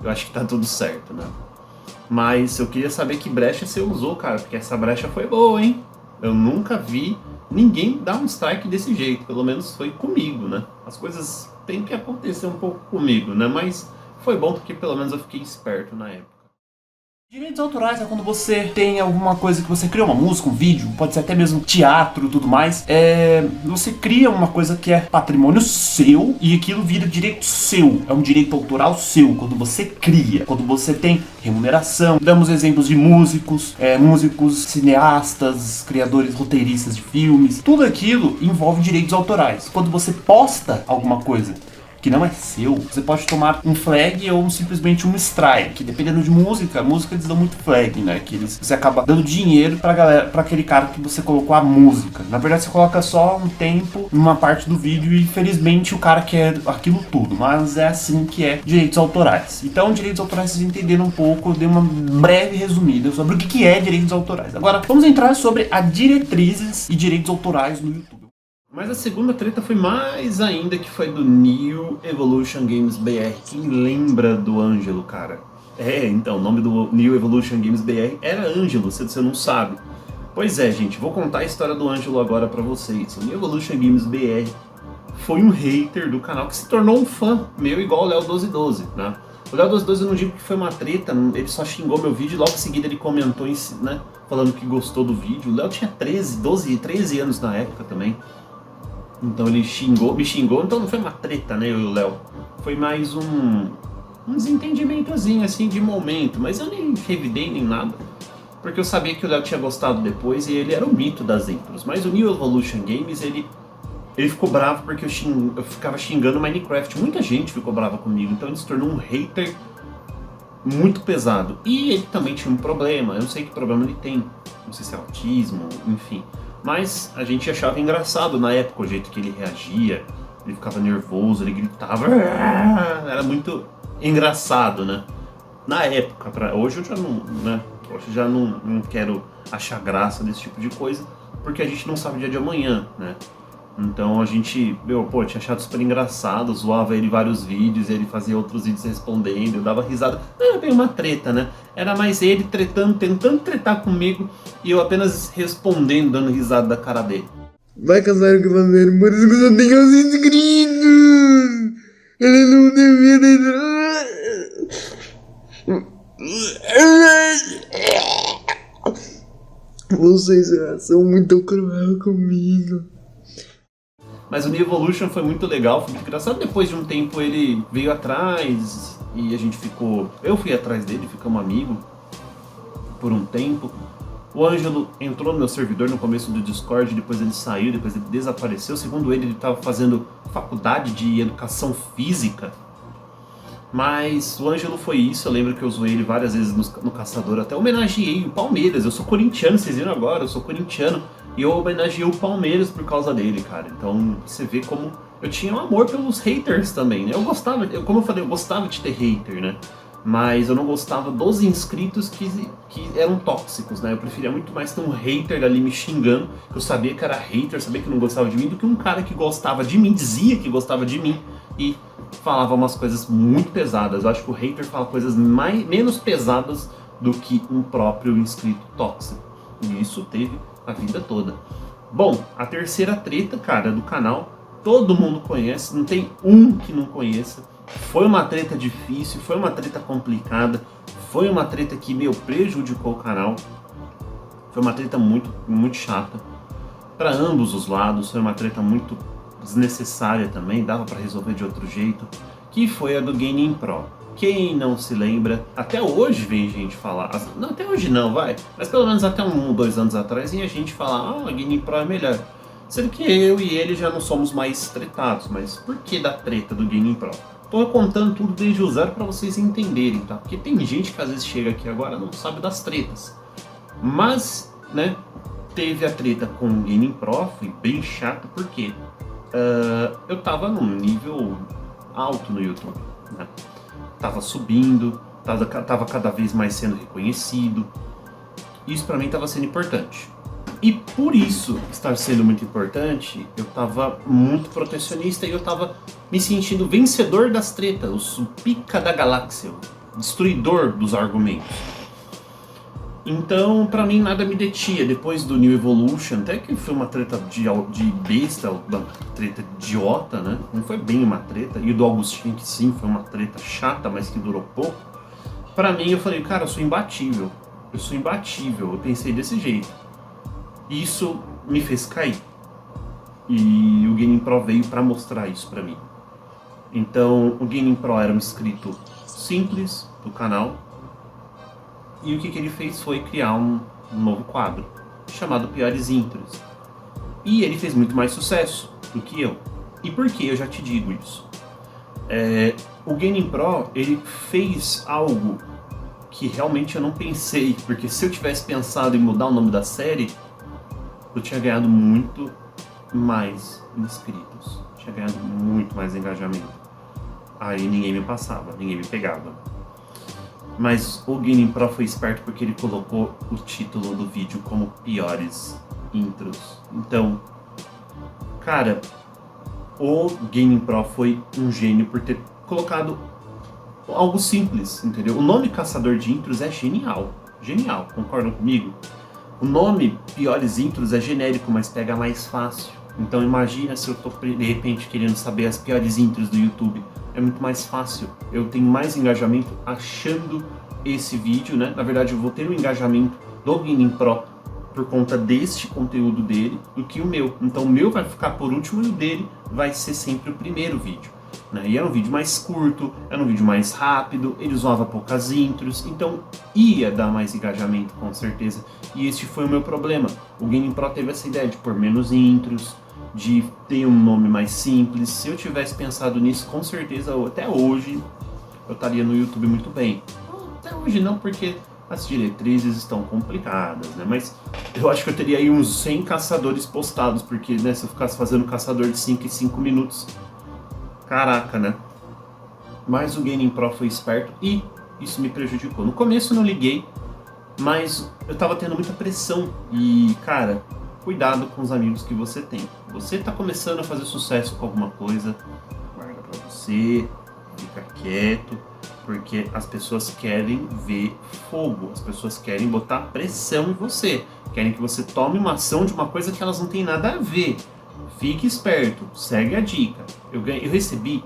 Eu acho que tá tudo certo, né? Mas eu queria saber que brecha você usou, cara, porque essa brecha foi boa, hein? Eu nunca vi ninguém dar um strike desse jeito, pelo menos foi comigo, né? As coisas têm que acontecer um pouco comigo, né? Mas foi bom porque pelo menos eu fiquei esperto na época. Direitos autorais é quando você tem alguma coisa que você cria, uma música, um vídeo, pode ser até mesmo teatro e tudo mais. Você cria uma coisa que é patrimônio seu e aquilo vira direito seu. É um direito autoral seu, quando você cria, quando você tem remuneração. Damos exemplos de músicos, cineastas, criadores, roteiristas de filmes. Tudo aquilo envolve direitos autorais. Quando você posta alguma coisa que não é seu, você pode tomar um flag ou simplesmente um strike. Dependendo de música eles dão muito flag, né? Que você acaba dando dinheiro pra galera, pra aquele cara que você colocou a música. Na verdade, você coloca só um tempo numa parte do vídeo e infelizmente o cara quer aquilo tudo. Mas é assim que é direitos autorais. Então, direitos autorais, vocês entenderam um pouco, eu dei uma breve resumida sobre o que é direitos autorais. Agora, vamos entrar sobre as diretrizes e direitos autorais no YouTube. Mas a segunda treta foi mais ainda, que foi do New Evolution Games BR. Quem lembra do Ângelo, cara? Então, o nome do New Evolution Games BR era Ângelo, se você não sabe. Pois é, gente, vou contar a história do Ângelo agora pra vocês. O New Evolution Games BR foi um hater do canal que se tornou um fã meu, igual o Léo 1212, né? O Léo 1212 eu não digo que foi uma treta, ele só xingou meu vídeo e logo em seguida ele comentou, né, falando que gostou do vídeo. O Léo tinha 13 anos na época também. Então ele me xingou, então não foi uma treta, né, eu e o Léo. Foi mais um desentendimentozinho, assim, de momento. Mas eu nem revidei nem nada, porque eu sabia que o Léo tinha gostado depois e ele era o mito das intros. Mas o New Evolution Games, ele ficou bravo porque eu ficava xingando Minecraft. Muita gente ficou brava comigo, então ele se tornou um hater muito pesado. E ele também tinha um problema, eu não sei que problema ele tem. Não sei se é autismo, enfim. Mas a gente achava engraçado na época o jeito que ele reagia. Ele ficava nervoso, ele gritava. Era muito engraçado, né? Na época, hoje eu já não, né? Hoje eu já não quero achar graça desse tipo de coisa. porque a gente não sabe o dia de amanhã, né? Então a gente, tinha achado super engraçado, zoava ele em vários vídeos, ele fazia outros vídeos respondendo, eu dava risada. Não era bem uma treta, né? Era mais ele tretando, tentando tretar comigo e eu apenas respondendo, dando risada da cara dele. Vai casar com a mulher, por isso que eu só tenho os inscritos. Ele não devia. Vocês são muito cruel comigo. Mas o New Evolution foi muito legal, foi muito engraçado. Depois de um tempo ele veio atrás e a gente ficou... Eu fui atrás dele, ficamos amigos por um tempo. O Ângelo entrou no meu servidor no começo do Discord, depois ele saiu, depois ele desapareceu. Segundo ele estava fazendo faculdade de educação física. Mas o Ângelo foi isso, eu lembro que eu zoei ele várias vezes no Caçador, até homenageei o Palmeiras. Eu sou corintiano, vocês viram agora, eu sou corintiano. E eu homenageei o Palmeiras por causa dele, cara. Então você vê como eu tinha um amor pelos haters também, né? Como eu falei, eu gostava de ter hater, né? Mas eu não gostava dos inscritos que eram tóxicos, né? Eu preferia muito mais ter um hater ali me xingando, que eu sabia que era hater, sabia que não gostava de mim, do que um cara que gostava de mim, dizia que gostava de mim e falava umas coisas muito pesadas. Eu acho que o hater fala coisas menos pesadas do que um próprio inscrito tóxico. E isso teve a vida toda. Bom, a terceira treta, cara, do canal, todo mundo conhece, não tem um que não conheça. Foi uma treta difícil, foi uma treta complicada, foi uma treta que, prejudicou o canal. Foi uma treta muito, muito chata. Para ambos os lados, foi uma treta muito desnecessária também, dava para resolver de outro jeito, que foi a do Gaming Pro. Quem não se lembra, até hoje vem gente falar, não, até hoje não, mas pelo menos até 1 ou 2 anos atrás vinha gente falar, a Gaming Pro é melhor. Sendo que eu e ele já não somos mais tretados, mas por que da treta do Gaming Pro? Tô contando tudo desde o zero para vocês entenderem, tá? Porque tem gente que às vezes chega aqui agora e não sabe das tretas. Mas, né, teve a treta com o Gaming Pro, foi bem chato, porque eu tava num nível alto no YouTube, né? Tava subindo, tava cada vez mais sendo reconhecido. Isso pra mim tava sendo importante. E por isso estar sendo muito importante, eu tava muito protecionista e eu tava me sentindo vencedor das tretas, o pica da galáxia, o destruidor dos argumentos. Então, pra mim, nada me detinha. Depois do New Evolution, até que foi uma treta de besta, uma treta idiota, né? Não foi bem uma treta. E o do Augustinho, que sim, foi uma treta chata, mas que durou pouco. Pra mim, eu falei, cara, eu sou imbatível. Eu sou imbatível. Eu pensei desse jeito. E isso me fez cair. E o Gaming Pro veio pra mostrar isso pra mim. Então, o Gaming Pro era um inscrito simples do canal. E o que ele fez foi criar um novo quadro, chamado Piores Intros. E ele fez muito mais sucesso do que eu. E por que eu já te digo isso? O Gaming Pro, ele fez algo que realmente eu não pensei, porque se eu tivesse pensado em mudar o nome da série, eu tinha ganhado muito mais inscritos, tinha ganhado muito mais engajamento. Aí ninguém me passava, ninguém me pegava. Mas o Gaming Pro foi esperto porque ele colocou o título do vídeo como Piores Intros. Então, cara, o Gaming Pro foi um gênio por ter colocado algo simples, entendeu? O nome Caçador de Intros é genial, genial, concordam comigo? O nome Piores Intros é genérico, mas pega mais fácil. Então imagina se eu tô de repente querendo saber as piores intros do YouTube. É muito mais fácil. Eu tenho mais engajamento achando esse vídeo, né? Na verdade eu vou ter um engajamento do Gaming Pro por conta deste conteúdo dele do que o meu. Então o meu vai ficar por último e o dele vai ser sempre o primeiro vídeo, né? E era um vídeo mais curto, era um vídeo mais rápido, ele usava poucas intros, então ia dar mais engajamento com certeza. E este foi o meu problema. O Gaming Pro teve essa ideia de pôr menos intros, de ter um nome mais simples. Se eu tivesse pensado nisso, com certeza até hoje eu estaria no YouTube muito bem. Até hoje não, porque as diretrizes estão complicadas, né? Mas eu acho que eu teria aí uns 100 caçadores postados, porque, né, se eu ficasse fazendo caçador de 5 em 5 minutos, caraca, né? Mas o Gaming Pro foi esperto e isso me prejudicou. No começo eu não liguei, mas eu tava tendo muita pressão e, cara, cuidado com os amigos que você tem. Você tá começando a fazer sucesso com alguma coisa, guarda pra você, fica quieto, porque as pessoas querem ver fogo, as pessoas querem botar pressão em você, querem que você tome uma ação de uma coisa que elas não têm nada a ver. Fique esperto, segue a dica. Eu recebi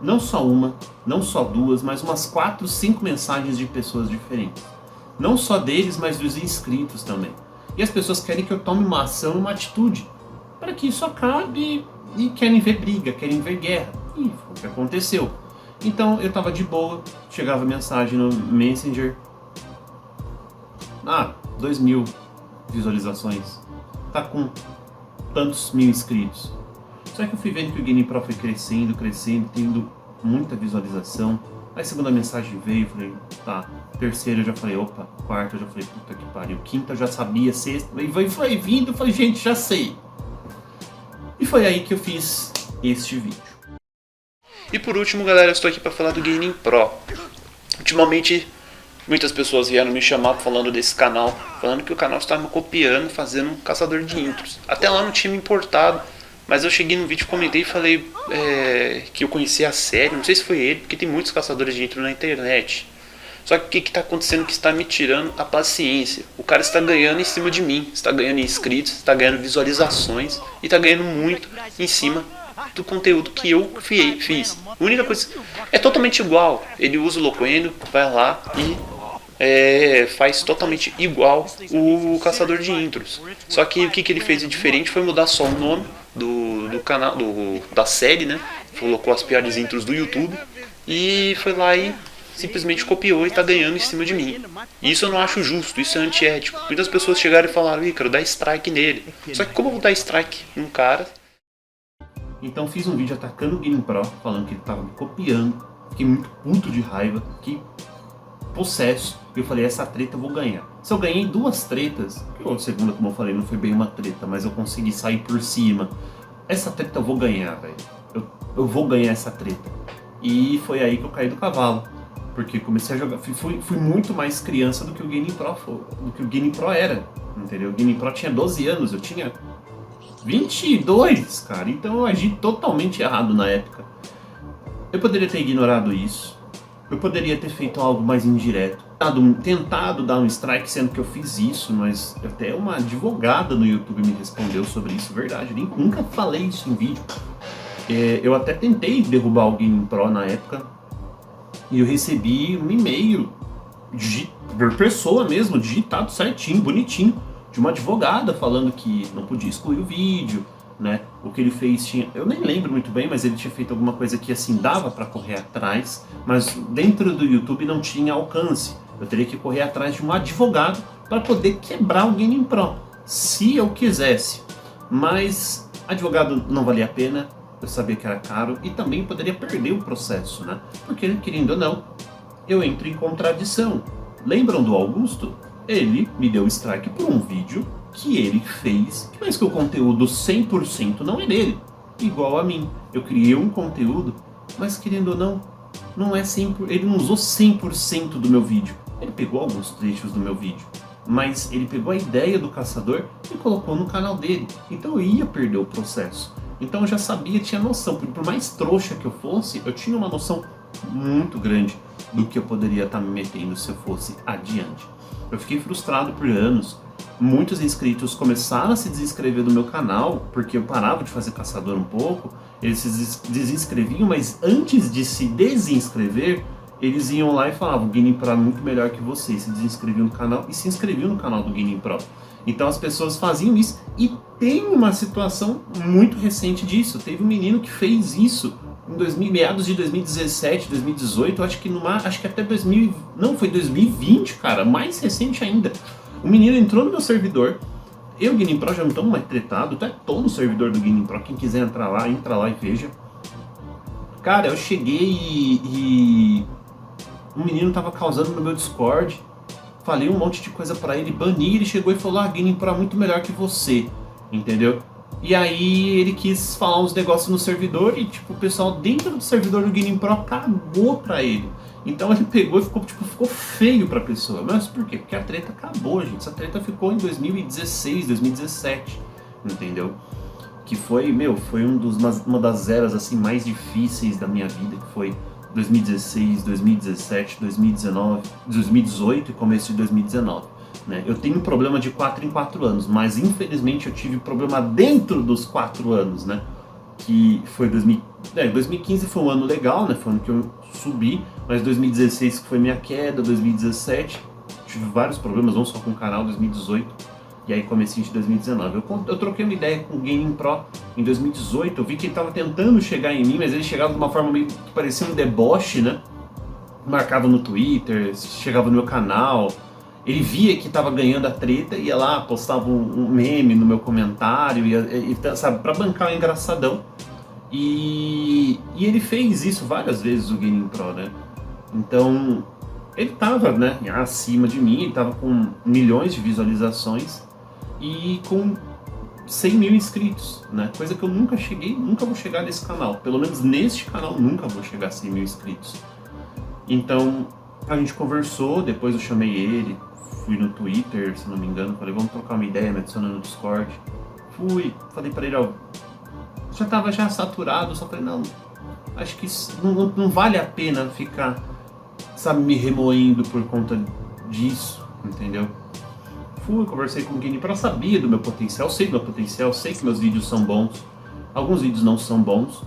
não só uma, não só duas, mas umas 4, 5 mensagens de pessoas diferentes. Não só deles, mas dos inscritos também. E as pessoas querem que eu tome uma ação, uma atitude, para que isso acabe, e querem ver briga, querem ver guerra. E foi o que aconteceu. Então eu tava de boa, chegava mensagem no Messenger. 2.000 visualizações. Tá com tantos mil inscritos. Só que eu fui vendo que o Game Pro foi crescendo, tendo muita visualização. Aí a segunda mensagem veio, eu falei, tá. Terceira eu já falei, opa. Quarta eu já falei, puta que pariu. Quinta eu já sabia, sexta. E foi vindo, eu falei, gente, já sei. E foi aí que eu fiz este vídeo. E por último, galera, eu estou aqui para falar do Gaming Pro. Ultimamente, muitas pessoas vieram me chamar falando desse canal, falando que o canal estava me copiando, fazendo um caçador de intros. Até lá não tinha me importado, mas eu cheguei no vídeo, comentei e falei que eu conhecia a série, não sei se foi ele, porque tem muitos caçadores de intro na internet. Só que o que está acontecendo que está me tirando a paciência? O cara está ganhando em cima de mim, está ganhando em inscritos, está ganhando visualizações e está ganhando muito em cima do conteúdo que eu fiz. A única coisa é totalmente igual. Ele usa o Loquendo, vai lá e faz totalmente igual o caçador de intros. Só que o que ele fez de diferente foi mudar só o nome do canal, da série, né? Colocou as piores intros do YouTube e foi lá e simplesmente copiou e tá ganhando em cima de mim. Isso eu não acho justo, isso é antiético. Muitas pessoas chegaram e falaram, Ícaro, dá strike nele. Só que como eu vou dar strike num cara? Então fiz um vídeo atacando o Game Pro, falando que ele tava me copiando. Fiquei muito puto de raiva, que possesso. E eu falei, essa treta eu vou ganhar. Se eu ganhei 2 tretas, que a segunda, como eu falei, não foi bem uma treta, mas eu consegui sair por cima. Essa treta eu vou ganhar, velho. Eu vou ganhar essa treta. E foi aí que eu caí do cavalo. Porque comecei a jogar, fui muito mais criança do que o Game Pro era, entendeu? O Game Pro tinha 12 anos, eu tinha 22, cara, então eu agi totalmente errado na época. Eu poderia ter ignorado isso, eu poderia ter feito algo mais indireto, tentado dar um strike, sendo que eu fiz isso, mas até uma advogada no YouTube me respondeu sobre isso, verdade, nunca falei isso em vídeo. Eu até tentei derrubar o Game Pro na época, e eu recebi um e-mail por pessoa mesmo, digitado certinho, bonitinho, de uma advogada falando que não podia excluir o vídeo, né? O que ele fez tinha, eu nem lembro muito bem, mas ele tinha feito alguma coisa que assim dava para correr atrás, mas dentro do YouTube não tinha alcance. Eu teria que correr atrás de um advogado para poder quebrar o Game Pro, se eu quisesse. Mas advogado não valia a pena. Eu sabia que era caro e também poderia perder o processo, né? Porque, querendo ou não, eu entro em contradição. Lembram do Augusto? Ele me deu strike por um vídeo que ele fez, mas que o conteúdo 100% não é dele. Igual a mim. Eu criei um conteúdo, mas querendo ou não, não é 100%, ele não usou 100% do meu vídeo. Ele pegou alguns trechos do meu vídeo, mas ele pegou a ideia do caçador e colocou no canal dele. Então eu ia perder o processo. Então eu já sabia, tinha noção, por mais trouxa que eu fosse, eu tinha uma noção muito grande do que eu poderia estar me metendo se eu fosse adiante. Eu fiquei frustrado por anos, muitos inscritos começaram a se desinscrever do meu canal, porque eu parava de fazer caçador um pouco, eles se desinscreviam, mas antes de se desinscrever, eles iam lá e falavam, o Game Pro é muito melhor que você, se desinscreviam no canal e se inscreviam no canal do Game Pro. Então as pessoas faziam isso e tem uma situação muito recente disso. Teve um menino que fez isso em meados de 2017, 2018, acho que até 2020, cara, mais recente ainda. O menino entrou no meu servidor, eu e o Game Pro já não estamos mais tretados, até tô no servidor do Game Pro, quem quiser entrar lá, entra lá e veja. Cara, eu cheguei e o menino tava causando no meu Discord. Falei um monte de coisa pra ele, bani, ele chegou e falou, Game Pro é muito melhor que você, entendeu? E aí ele quis falar uns negócios no servidor e tipo, o pessoal dentro do servidor do Game Pro cagou pra ele. Então ele pegou e ficou feio pra pessoa. Mas por quê? Porque a treta acabou, gente. Essa treta ficou em 2016, 2017. entendeu? Que foi, foi uma das eras assim mais difíceis da minha vida, que foi 2016, 2017, 2019, 2018 e começo de 2019. Né? Eu tenho um problema de 4 em 4 anos, mas infelizmente eu tive problema dentro dos 4 anos, né? Que foi 2015 foi um ano legal, né? Foi um ano que eu subi, mas 2016 que foi minha queda, 2017 tive vários problemas, não só com o canal, 2018 e aí comecei de 2019. Eu troquei uma ideia com o Gaming Pro em 2018, eu vi que ele estava tentando chegar em mim, mas ele chegava de uma forma meio que parecia um deboche, né? Marcava no Twitter, chegava no meu canal, ele via que estava ganhando a treta, ia lá, postava um meme no meu comentário, sabe, pra bancar o engraçadão. E ele fez isso várias vezes, o Gaming Pro, né? Então, ele tava, né, acima de mim, ele tava com milhões de visualizações e com 100 mil inscritos, né? Coisa que eu nunca vou chegar nesse canal. Pelo menos neste canal, nunca vou chegar a 100 mil inscritos. Então, a gente conversou, depois eu chamei ele, fui no Twitter, se não me engano, falei, vamos trocar uma ideia, me adiciona no Discord. Falei pra ele, ó, já tava saturado, só falei, não, acho que isso não vale a pena ficar, sabe, me remoendo por conta disso, entendeu? Conversei com o Gaming Pro, sabia do meu potencial, sei do meu potencial, sei que meus vídeos são bons, alguns vídeos não são bons,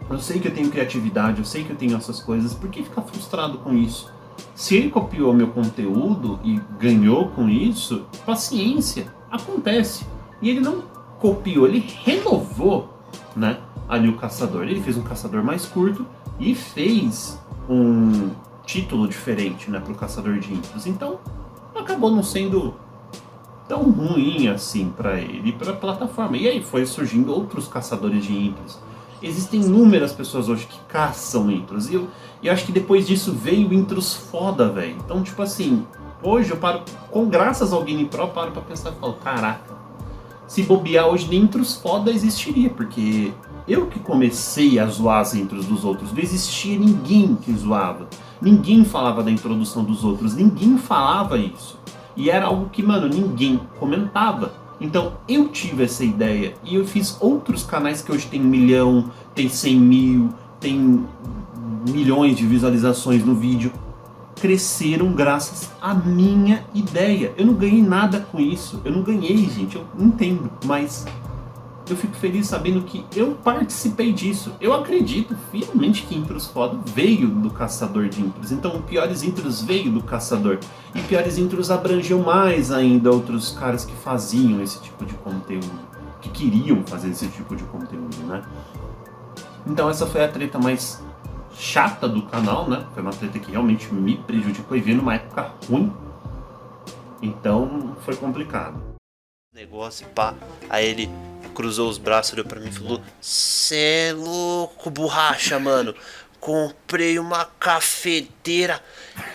eu sei que eu tenho criatividade, eu sei que eu tenho essas coisas, por que ficar frustrado com isso? Se ele copiou meu conteúdo e ganhou com isso, paciência, acontece. E ele não copiou, ele renovou, né, ali o caçador. Ele fez um caçador mais curto e fez um título diferente, né, pro caçador de intros. Então, acabou não sendo tão ruim assim para ele e para a plataforma. E aí foi surgindo outros caçadores de intros. Existem inúmeras pessoas hoje que caçam intros. E eu acho que depois disso veio intros foda, velho. Então, tipo assim, hoje eu paro, graças ao Gaming Pro, paro pra pensar e falo, caraca, se bobear hoje nem intros foda existiria, porque eu que comecei a zoar as intros dos outros, não existia ninguém que zoava. Ninguém falava da introdução dos outros, ninguém falava isso. E era algo que, mano, ninguém comentava. Então eu tive essa ideia e eu fiz outros canais que hoje tem 1 milhão, tem 100 mil, tem milhões de visualizações no vídeo. Cresceram graças à minha ideia. Eu não ganhei nada com isso. Eu não ganhei, gente, eu entendo, mas eu fico feliz sabendo que eu participei disso. Eu acredito fielmente que Intros Foda veio do caçador de intros. Então, o Piores Intros veio do caçador. E Piores Intros abrangeu mais ainda outros caras que faziam esse tipo de conteúdo. Que queriam fazer esse tipo de conteúdo, né? Então, essa foi a treta mais chata do canal, né? Foi uma treta que realmente me prejudicou e veio numa época ruim. Então, foi complicado. Negócio, pá. Aí ele cruzou os braços, olhou pra mim e falou: cê é louco, borracha, mano. Comprei uma cafeteira.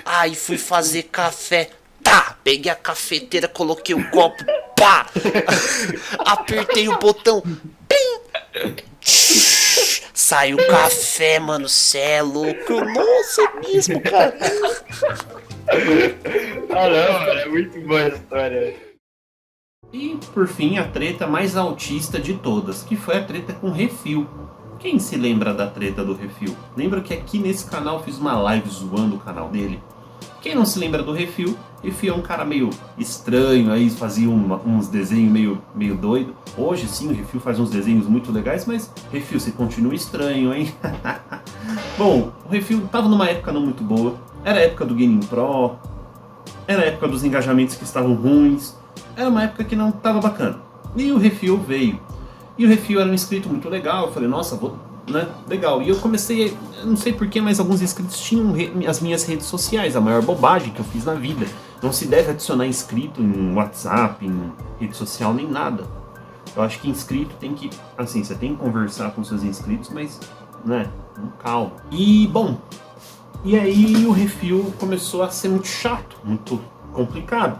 Aí fui fazer café. Tá, peguei a cafeteira, coloquei o copo. Pá! Apertei o botão. Pim! Saiu café, mano. Cê é louco. Nossa, é mesmo, cara. Ah, não, mano, é muito boa essa história. E, por fim, a treta mais autista de todas, que foi a treta com o Refil. Quem se lembra da treta do Refil? Lembra que aqui nesse canal eu fiz uma live zoando o canal dele? Quem não se lembra do Refil? Refil é um cara meio estranho, aí fazia uns desenhos meio doido. Hoje sim, o Refil faz uns desenhos muito legais, mas Refil, você continua estranho, hein? Bom, o Refil tava numa época não muito boa. Era a época do Gaming Pro, era a época dos engajamentos que estavam ruins. Era uma época que não tava bacana. E o Refil veio. E o Refil era um inscrito muito legal. Eu falei, nossa, né? Legal. E eu comecei, não sei porquê, mas alguns inscritos tinham as minhas redes sociais. A maior bobagem que eu fiz na vida. Não se deve adicionar inscrito em WhatsApp, em rede social, nem nada. Eu acho que inscrito tem que, assim, você tem que conversar com seus inscritos, mas, né, com calma. E, bom, e aí o Refil começou a ser muito chato, muito complicado.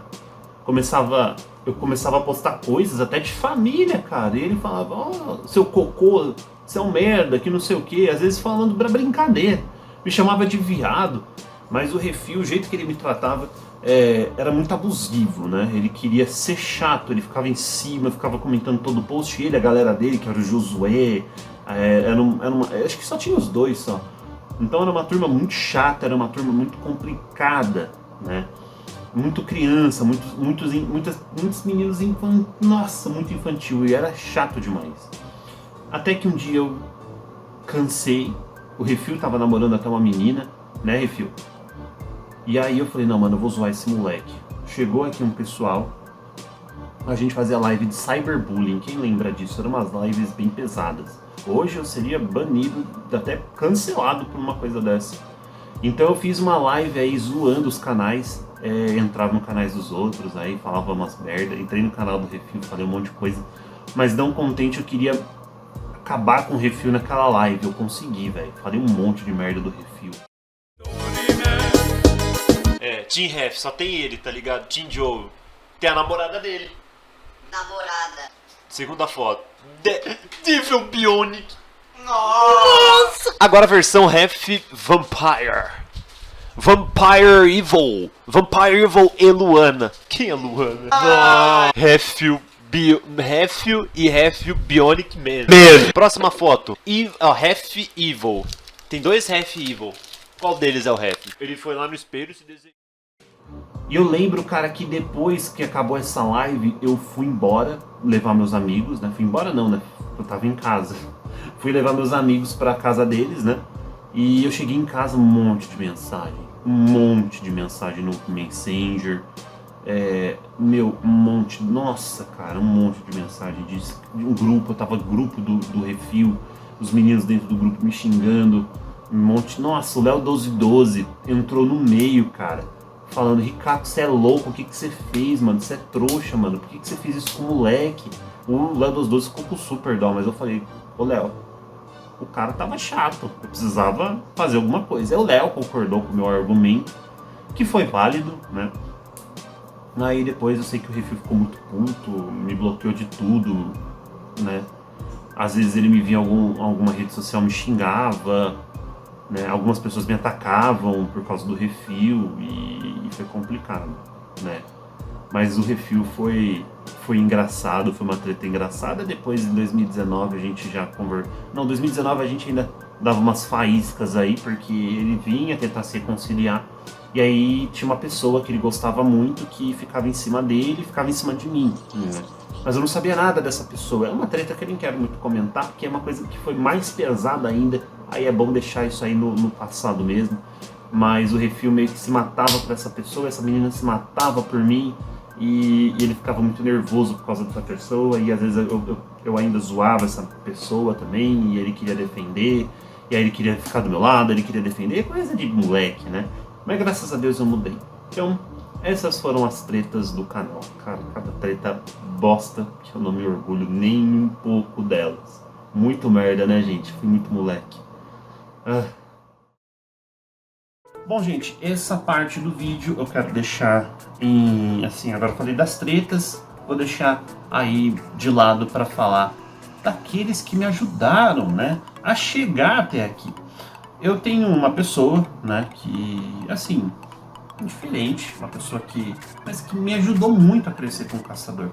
Eu começava a postar coisas até de família, cara. E ele falava, ó, seu cocô, você é um merda, que não sei o quê. Às vezes falando pra brincadeira. Me chamava de viado. Mas o Refil, o jeito que ele me tratava, era muito abusivo, né? Ele queria ser chato, ele ficava em cima, ficava comentando todo o post, ele, a galera dele, que era o Josué, acho que só tinha os dois só. Então era uma turma muito chata, era uma turma muito complicada, né? Muito criança, muitos meninos nossa, muito infantil, e era chato demais. Até que um dia eu cansei, o Refil tava namorando até uma menina, né, Refil? E aí eu falei, não, mano, eu vou zoar esse moleque. Chegou aqui um pessoal, a gente fazia live de cyberbullying, quem lembra disso? Eram umas lives bem pesadas. Hoje eu seria banido, até cancelado por uma coisa dessa. Então eu fiz uma live aí zoando os canais, entrava no canais dos outros, aí falava umas merda, entrei no canal do Refil, falei um monte de coisa, mas não contente, eu queria acabar com o Refil naquela live, eu consegui, velho, falei um monte de merda do Refil. Team Ref, só tem ele, tá ligado? Team Joe, tem a namorada dele. Namorada. Segunda foto, Devil Bionic. Nossa! Agora a versão Ref Vampire. Vampire Evil e Luana. Quem é Luana? Refil e Refil Bionic Man. Próxima foto. Ref Evil. Tem dois Ref Evil. Qual deles é o Ref? Ele foi lá no espelho e se desenhou. E eu lembro, cara, que depois que acabou essa live, eu fui embora levar meus amigos, né? Fui embora não, né? Eu tava em casa. Fui levar meus amigos pra casa deles, né? E eu cheguei em casa, um monte de mensagem no Messenger. Um monte, nossa, cara, um monte de mensagem de um grupo, eu tava no grupo do Refil, os meninos dentro do grupo me xingando, um monte, nossa, o Léo 1212 entrou no meio, cara, falando, Ricardo, você é louco, o que você fez, mano, você é trouxa, mano, por que você fez isso com o moleque? O Léo 1212 ficou com super dó, mas eu falei, ô Léo, o cara tava chato, eu precisava fazer alguma coisa. Aí o Léo concordou com o meu argumento, que foi válido, né? Aí depois eu sei que o Refil ficou muito puto, me bloqueou de tudo, né? Às vezes ele me via em alguma rede social, me xingava, né? Algumas pessoas me atacavam por causa do Refil e foi complicado, né? Mas o Refil foi engraçado, foi uma treta engraçada. Depois, em 2019, a gente já conversou. Não, 2019 a gente ainda dava umas faíscas aí, porque ele vinha tentar se reconciliar. E aí tinha uma pessoa que ele gostava muito que ficava em cima dele e ficava em cima de mim, né? Mas eu não sabia nada dessa pessoa. É uma treta que eu nem quero muito comentar, porque é uma coisa que foi mais pesada ainda. Aí é bom deixar isso aí no passado mesmo. Mas o Refil meio que se matava por essa pessoa, essa menina se matava por mim. E ele ficava muito nervoso por causa dessa pessoa, e às vezes eu ainda zoava essa pessoa também, e ele queria defender, e aí ele queria ficar do meu lado, ele queria defender, coisa de moleque, né? Mas graças a Deus eu mudei. Então, essas foram as tretas do canal, cara, cada treta bosta, que eu não me orgulho nem um pouco delas. Muito merda, né, gente? Fui muito moleque. Bom, gente, essa parte do vídeo eu quero deixar assim, agora eu falei das tretas, vou deixar aí de lado para falar daqueles que me ajudaram, né, a chegar até aqui. Eu tenho uma pessoa, né, que, assim, diferente, uma pessoa mas que me ajudou muito a crescer como caçador.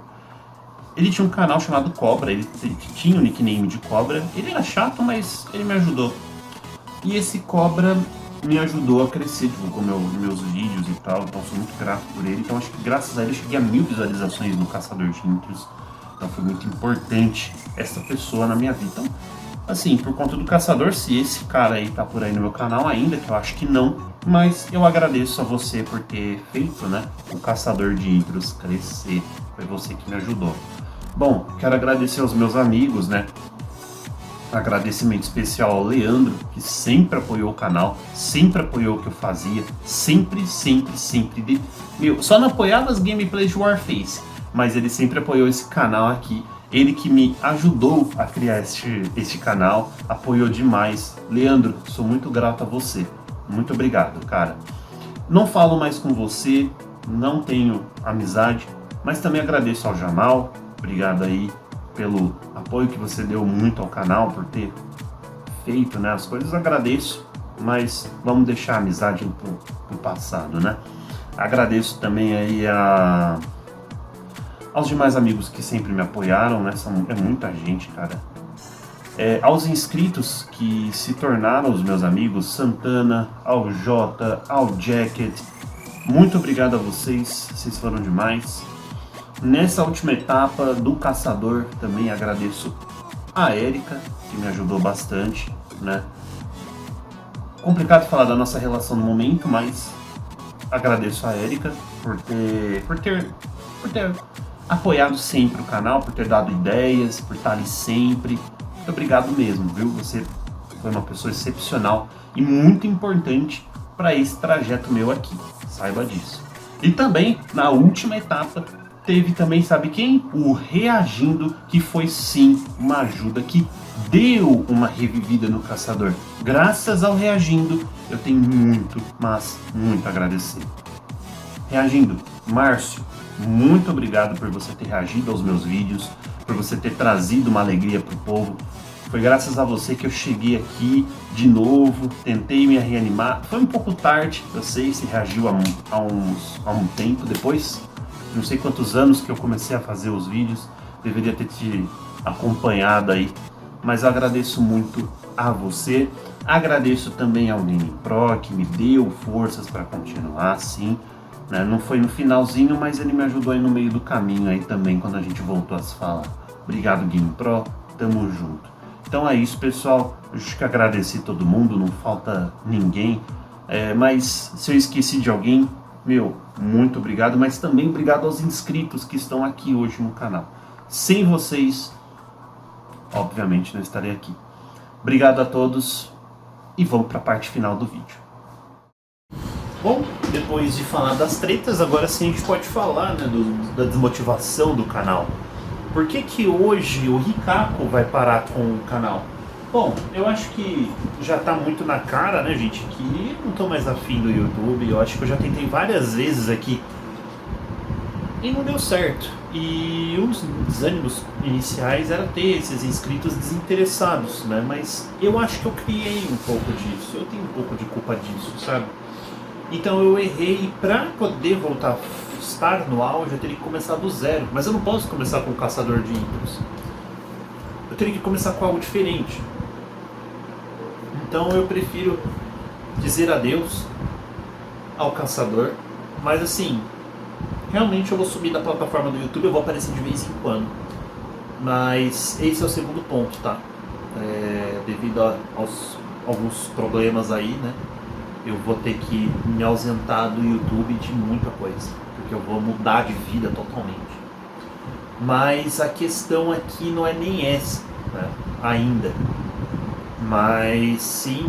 Ele tinha um canal chamado Cobra, ele tinha o nickname de Cobra, ele era chato, mas ele me ajudou. E esse Cobra me ajudou a crescer, divulgou meus vídeos e tal, então sou muito grato por ele. Então acho que graças a ele eu cheguei a 1000 visualizações no Caçador de Intros. Então foi muito importante essa pessoa na minha vida. Então, assim, por conta do Caçador, se esse cara aí tá por aí no meu canal ainda, que eu acho que não, mas eu agradeço a você por ter feito, né, o Caçador de Intros crescer. Foi você que me ajudou. Bom, quero agradecer aos meus amigos, né? Agradecimento especial ao Leandro, que sempre apoiou o canal, sempre apoiou o que eu fazia, sempre. Só não apoiava as gameplays de Warface, mas ele sempre apoiou esse canal aqui. Ele que me ajudou a criar este canal, apoiou demais. Leandro, sou muito grato a você. Muito obrigado, cara. Não falo mais com você, não tenho amizade, mas também agradeço ao Jamal. Obrigado aí pelo apoio que você deu muito ao canal, por ter feito, né, as coisas. Agradeço mas vamos deixar a amizade pro passado, né? Agradeço também aí aos demais amigos que sempre me apoiaram, né? É muita gente, cara. Aos inscritos que se tornaram os meus amigos, Santana, ao Jota, ao Jacket, muito obrigado a vocês foram demais. Nessa última etapa do Caçador, também agradeço a Érica, que me ajudou bastante, né? Complicado falar da nossa relação no momento, mas agradeço a Érica por ter apoiado sempre o canal, por ter dado ideias, por estar ali sempre. Muito obrigado mesmo, viu? Você foi uma pessoa excepcional e muito importante para esse trajeto meu aqui, saiba disso. E também, na última etapa, teve também, sabe quem? O Reagindo, que foi sim uma ajuda que deu uma revivida no Caçador. Graças ao Reagindo, eu tenho muito, mas muito a agradecer. Reagindo, Márcio, muito obrigado por você ter reagido aos meus vídeos, por você ter trazido uma alegria pro povo. Foi graças a você que eu cheguei aqui de novo, tentei me reanimar. Foi um pouco tarde, eu sei, você reagiu há um tempo depois. Não sei quantos anos que eu comecei a fazer os vídeos, deveria ter te acompanhado aí. Mas eu agradeço muito a você. Agradeço também ao Game Pro, que me deu forças para continuar, sim. Né? Não foi no finalzinho, mas ele me ajudou aí no meio do caminho aí também, quando a gente voltou a se falar. Obrigado, Game Pro, tamo junto. Então é isso, pessoal. Eu acho que agradeci todo mundo, não falta ninguém. Mas se eu esqueci de alguém, muito obrigado. Mas também obrigado aos inscritos que estão aqui hoje no canal. Sem vocês, obviamente, não estarei aqui. Obrigado a todos e vamos para a parte final do vídeo. Bom, depois de falar das tretas, agora sim a gente pode falar, né, da desmotivação do canal. Por que hoje o Ricaco vai parar com o canal? Bom, eu acho que já tá muito na cara, né, gente, que eu não tô mais afim do YouTube. Eu acho que eu já tentei várias vezes aqui e não deu certo. E um dos desânimos iniciais era ter esses inscritos desinteressados, né, mas eu acho que eu criei um pouco disso. Eu tenho um pouco de culpa disso, sabe? Então eu errei. Pra poder voltar a estar no auge, eu teria que começar do zero. Mas eu não posso começar com o Caçador de Intros. Eu teria que começar com algo diferente. Então eu prefiro dizer adeus ao Caçador. Mas assim, realmente eu vou subir da plataforma do YouTube, eu vou aparecer de vez em quando. Mas esse é o segundo ponto, tá? Devido aos alguns problemas aí, né? Eu vou ter que me ausentar do YouTube de muita coisa, porque eu vou mudar de vida totalmente. Mas a questão aqui não é nem essa, né, ainda. Mas sim,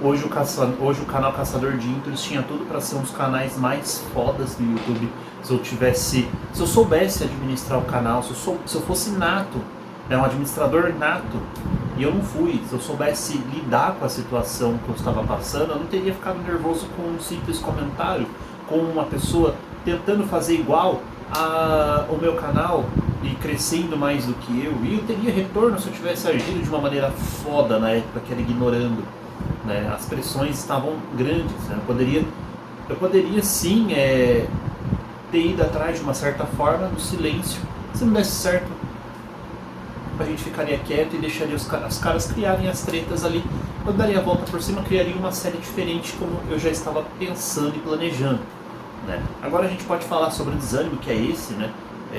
hoje o canal Caçador de Intros tinha tudo para ser um dos canais mais fodas do YouTube. Se eu soubesse administrar o canal, se eu fosse nato, um administrador nato, e eu não fui. Se eu soubesse lidar com a situação que eu estava passando, eu não teria ficado nervoso com um simples comentário, com uma pessoa tentando fazer igual ao meu canal e crescendo mais do que eu. E eu teria retorno se eu tivesse agido de uma maneira foda na época, que era ignorando, né? As pressões estavam grandes, né? Eu poderia sim ter ido atrás de uma certa forma, no silêncio. Se não desse certo, a gente ficaria quieto e deixaria os caras criarem as tretas ali. Eu daria a volta por cima, criaria uma série diferente, como eu já estava pensando e planejando, né? Agora a gente pode falar sobre o desânimo, que é esse, né?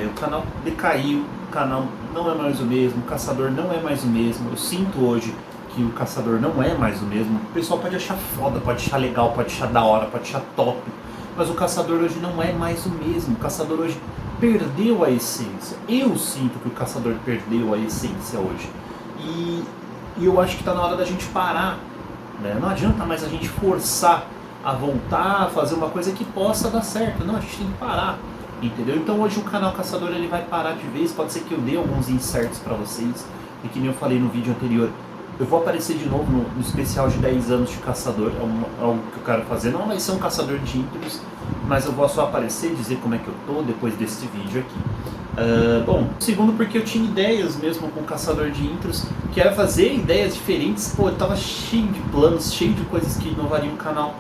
O canal decaiu, o canal não é mais o mesmo, o Caçador não é mais o mesmo. Eu sinto hoje que o Caçador não é mais o mesmo. O pessoal pode achar foda, pode achar legal, pode achar da hora, pode achar top, mas o Caçador hoje não é mais o mesmo. O Caçador hoje perdeu a essência. Eu sinto que o Caçador perdeu a essência hoje. E eu acho que está na hora da gente parar, né? Não adianta mais a gente forçar a voltar a fazer uma coisa que possa dar certo. Não, a gente tem que parar, entendeu? Então hoje o canal Caçador ele vai parar de vez. Pode ser que eu dê alguns inserts para vocês. E que nem eu falei no vídeo anterior, eu vou aparecer de novo no especial de 10 anos de Caçador. É algo que eu quero fazer. Não vai ser um Caçador de Intros, mas eu vou só aparecer, dizer como é que eu tô depois desse vídeo aqui. Bom, segundo porque eu tinha ideias mesmo com o Caçador de Intros, que era fazer ideias diferentes. Pô, eu tava cheio de planos, cheio de coisas que inovariam o canal.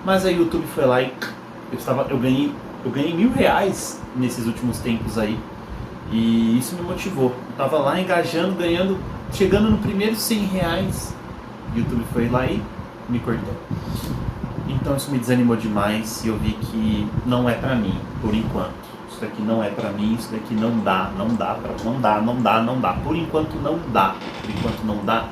Mas aí o YouTube foi lá e eu ganhei R$1.000 nesses últimos tempos aí. E isso me motivou. Eu tava lá engajando, ganhando, chegando no primeiro R$100. O YouTube foi lá e me cortou. Então isso me desanimou demais e eu vi que não é pra mim, por enquanto. Isso daqui não é pra mim, isso daqui não dá. Por enquanto não dá.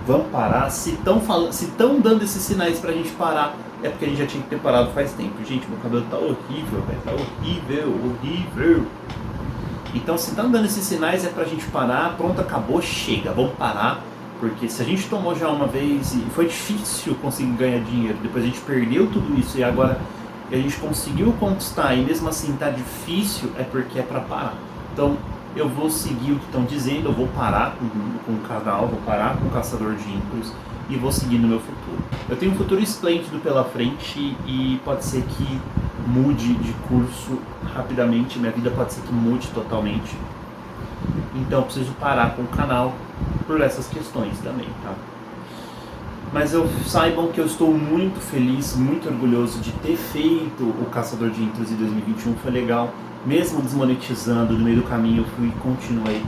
Vamos parar. Se estão dando esses sinais pra gente parar, é porque a gente já tinha que ter parado faz tempo. Gente, meu cabelo tá horrível, velho. Tá horrível. Então se estão dando esses sinais é pra gente parar. Pronto, acabou, chega, vamos parar. Porque se a gente tomou já uma vez e foi difícil conseguir ganhar dinheiro, depois a gente perdeu tudo isso e agora a gente conseguiu conquistar e mesmo assim tá difícil, é porque é pra parar. Então eu vou seguir o que estão dizendo, eu vou parar com o canal, vou parar com o Caçador de Intros e vou seguir no meu futuro. Eu tenho um futuro esplêndido pela frente e pode ser que mude de curso rapidamente, minha vida pode ser que mude totalmente. Então eu preciso parar com o canal por essas questões também, tá? Mas saibam que eu estou muito feliz, muito orgulhoso de ter feito o Caçador de Intros em 2021, foi legal. Mesmo desmonetizando, no meio do caminho eu fui e continuei.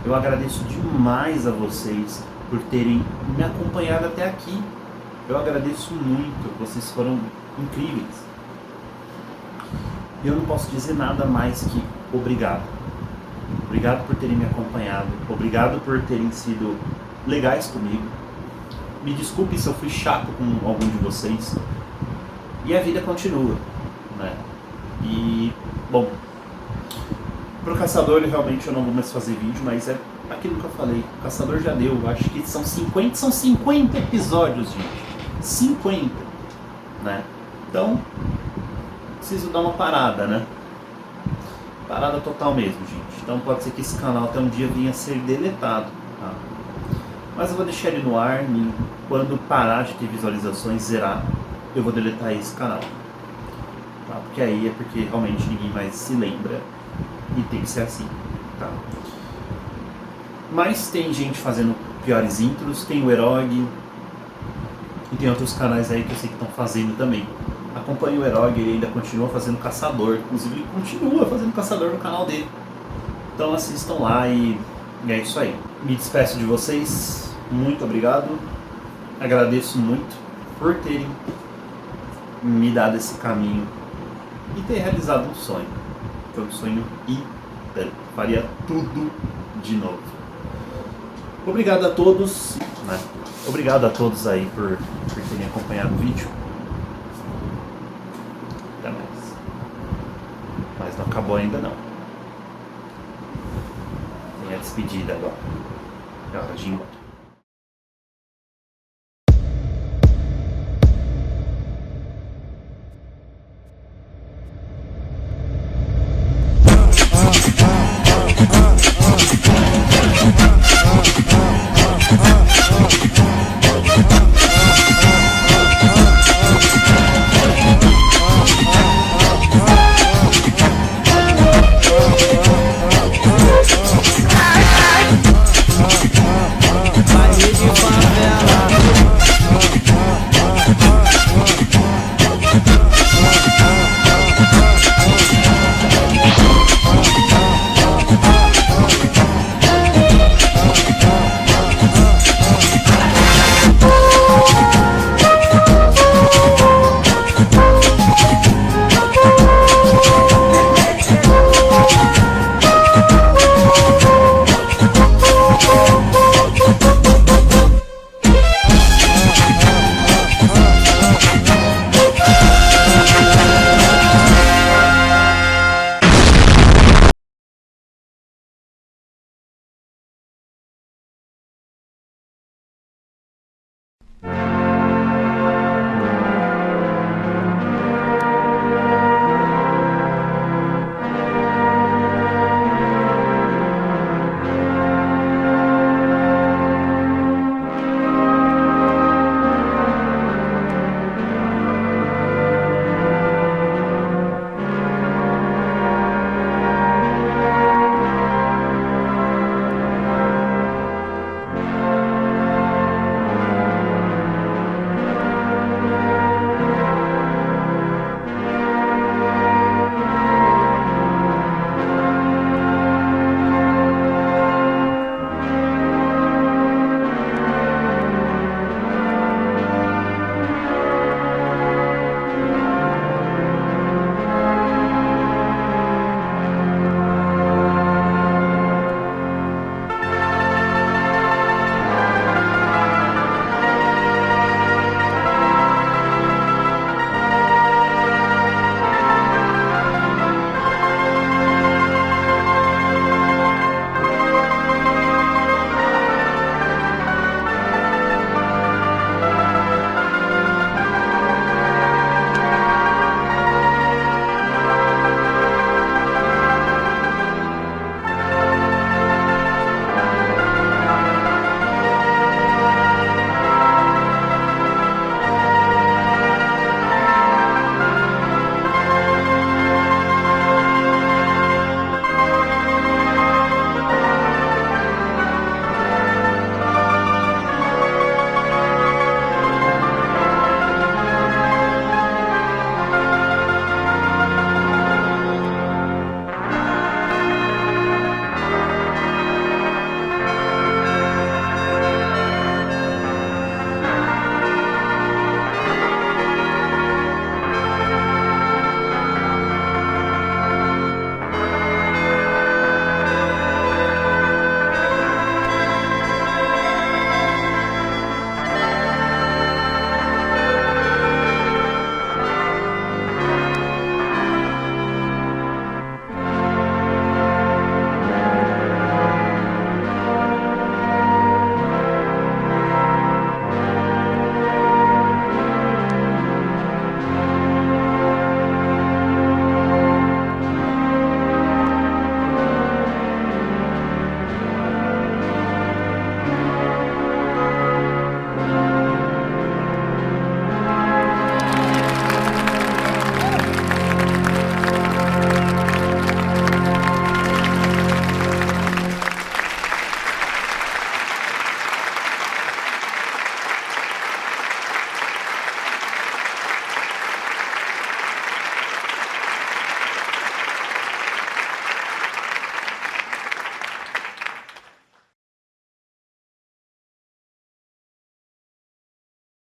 Eu agradeço demais a vocês por terem me acompanhado até aqui. Eu agradeço muito, vocês foram incríveis. E eu não posso dizer nada mais que obrigado. Obrigado por terem me acompanhado, obrigado por terem sido legais comigo. Me desculpe se eu fui chato com algum de vocês. E a vida continua, né? E, bom, pro Caçador realmente eu não vou mais fazer vídeo, mas é aquilo que eu falei, o Caçador já deu, acho que são 50 episódios, gente. 50, né? Então, preciso dar uma parada, né? Parada total mesmo, gente. Então pode ser que esse canal até um dia venha a ser deletado, tá? Mas eu vou deixar ele no ar e quando parar de ter visualizações, zerar, eu vou deletar esse canal, tá? Porque aí é porque realmente ninguém mais se lembra e tem que ser assim, tá? Mas tem gente fazendo piores intros, tem o Erog e tem outros canais aí que eu sei que estão fazendo também. Acompanhe o Erog, ele ainda continua fazendo Caçador, inclusive ele continua fazendo Caçador no canal dele. Então assistam lá e é isso aí. Me despeço de vocês, muito obrigado, agradeço muito por terem me dado esse caminho e ter realizado um sonho. Foi um sonho e faria tudo de novo. Obrigado a todos, né? Obrigado a todos aí por terem acompanhado o vídeo. Até mais. Mas não acabou ainda não. Tem a despedida agora. É hora de ir embora.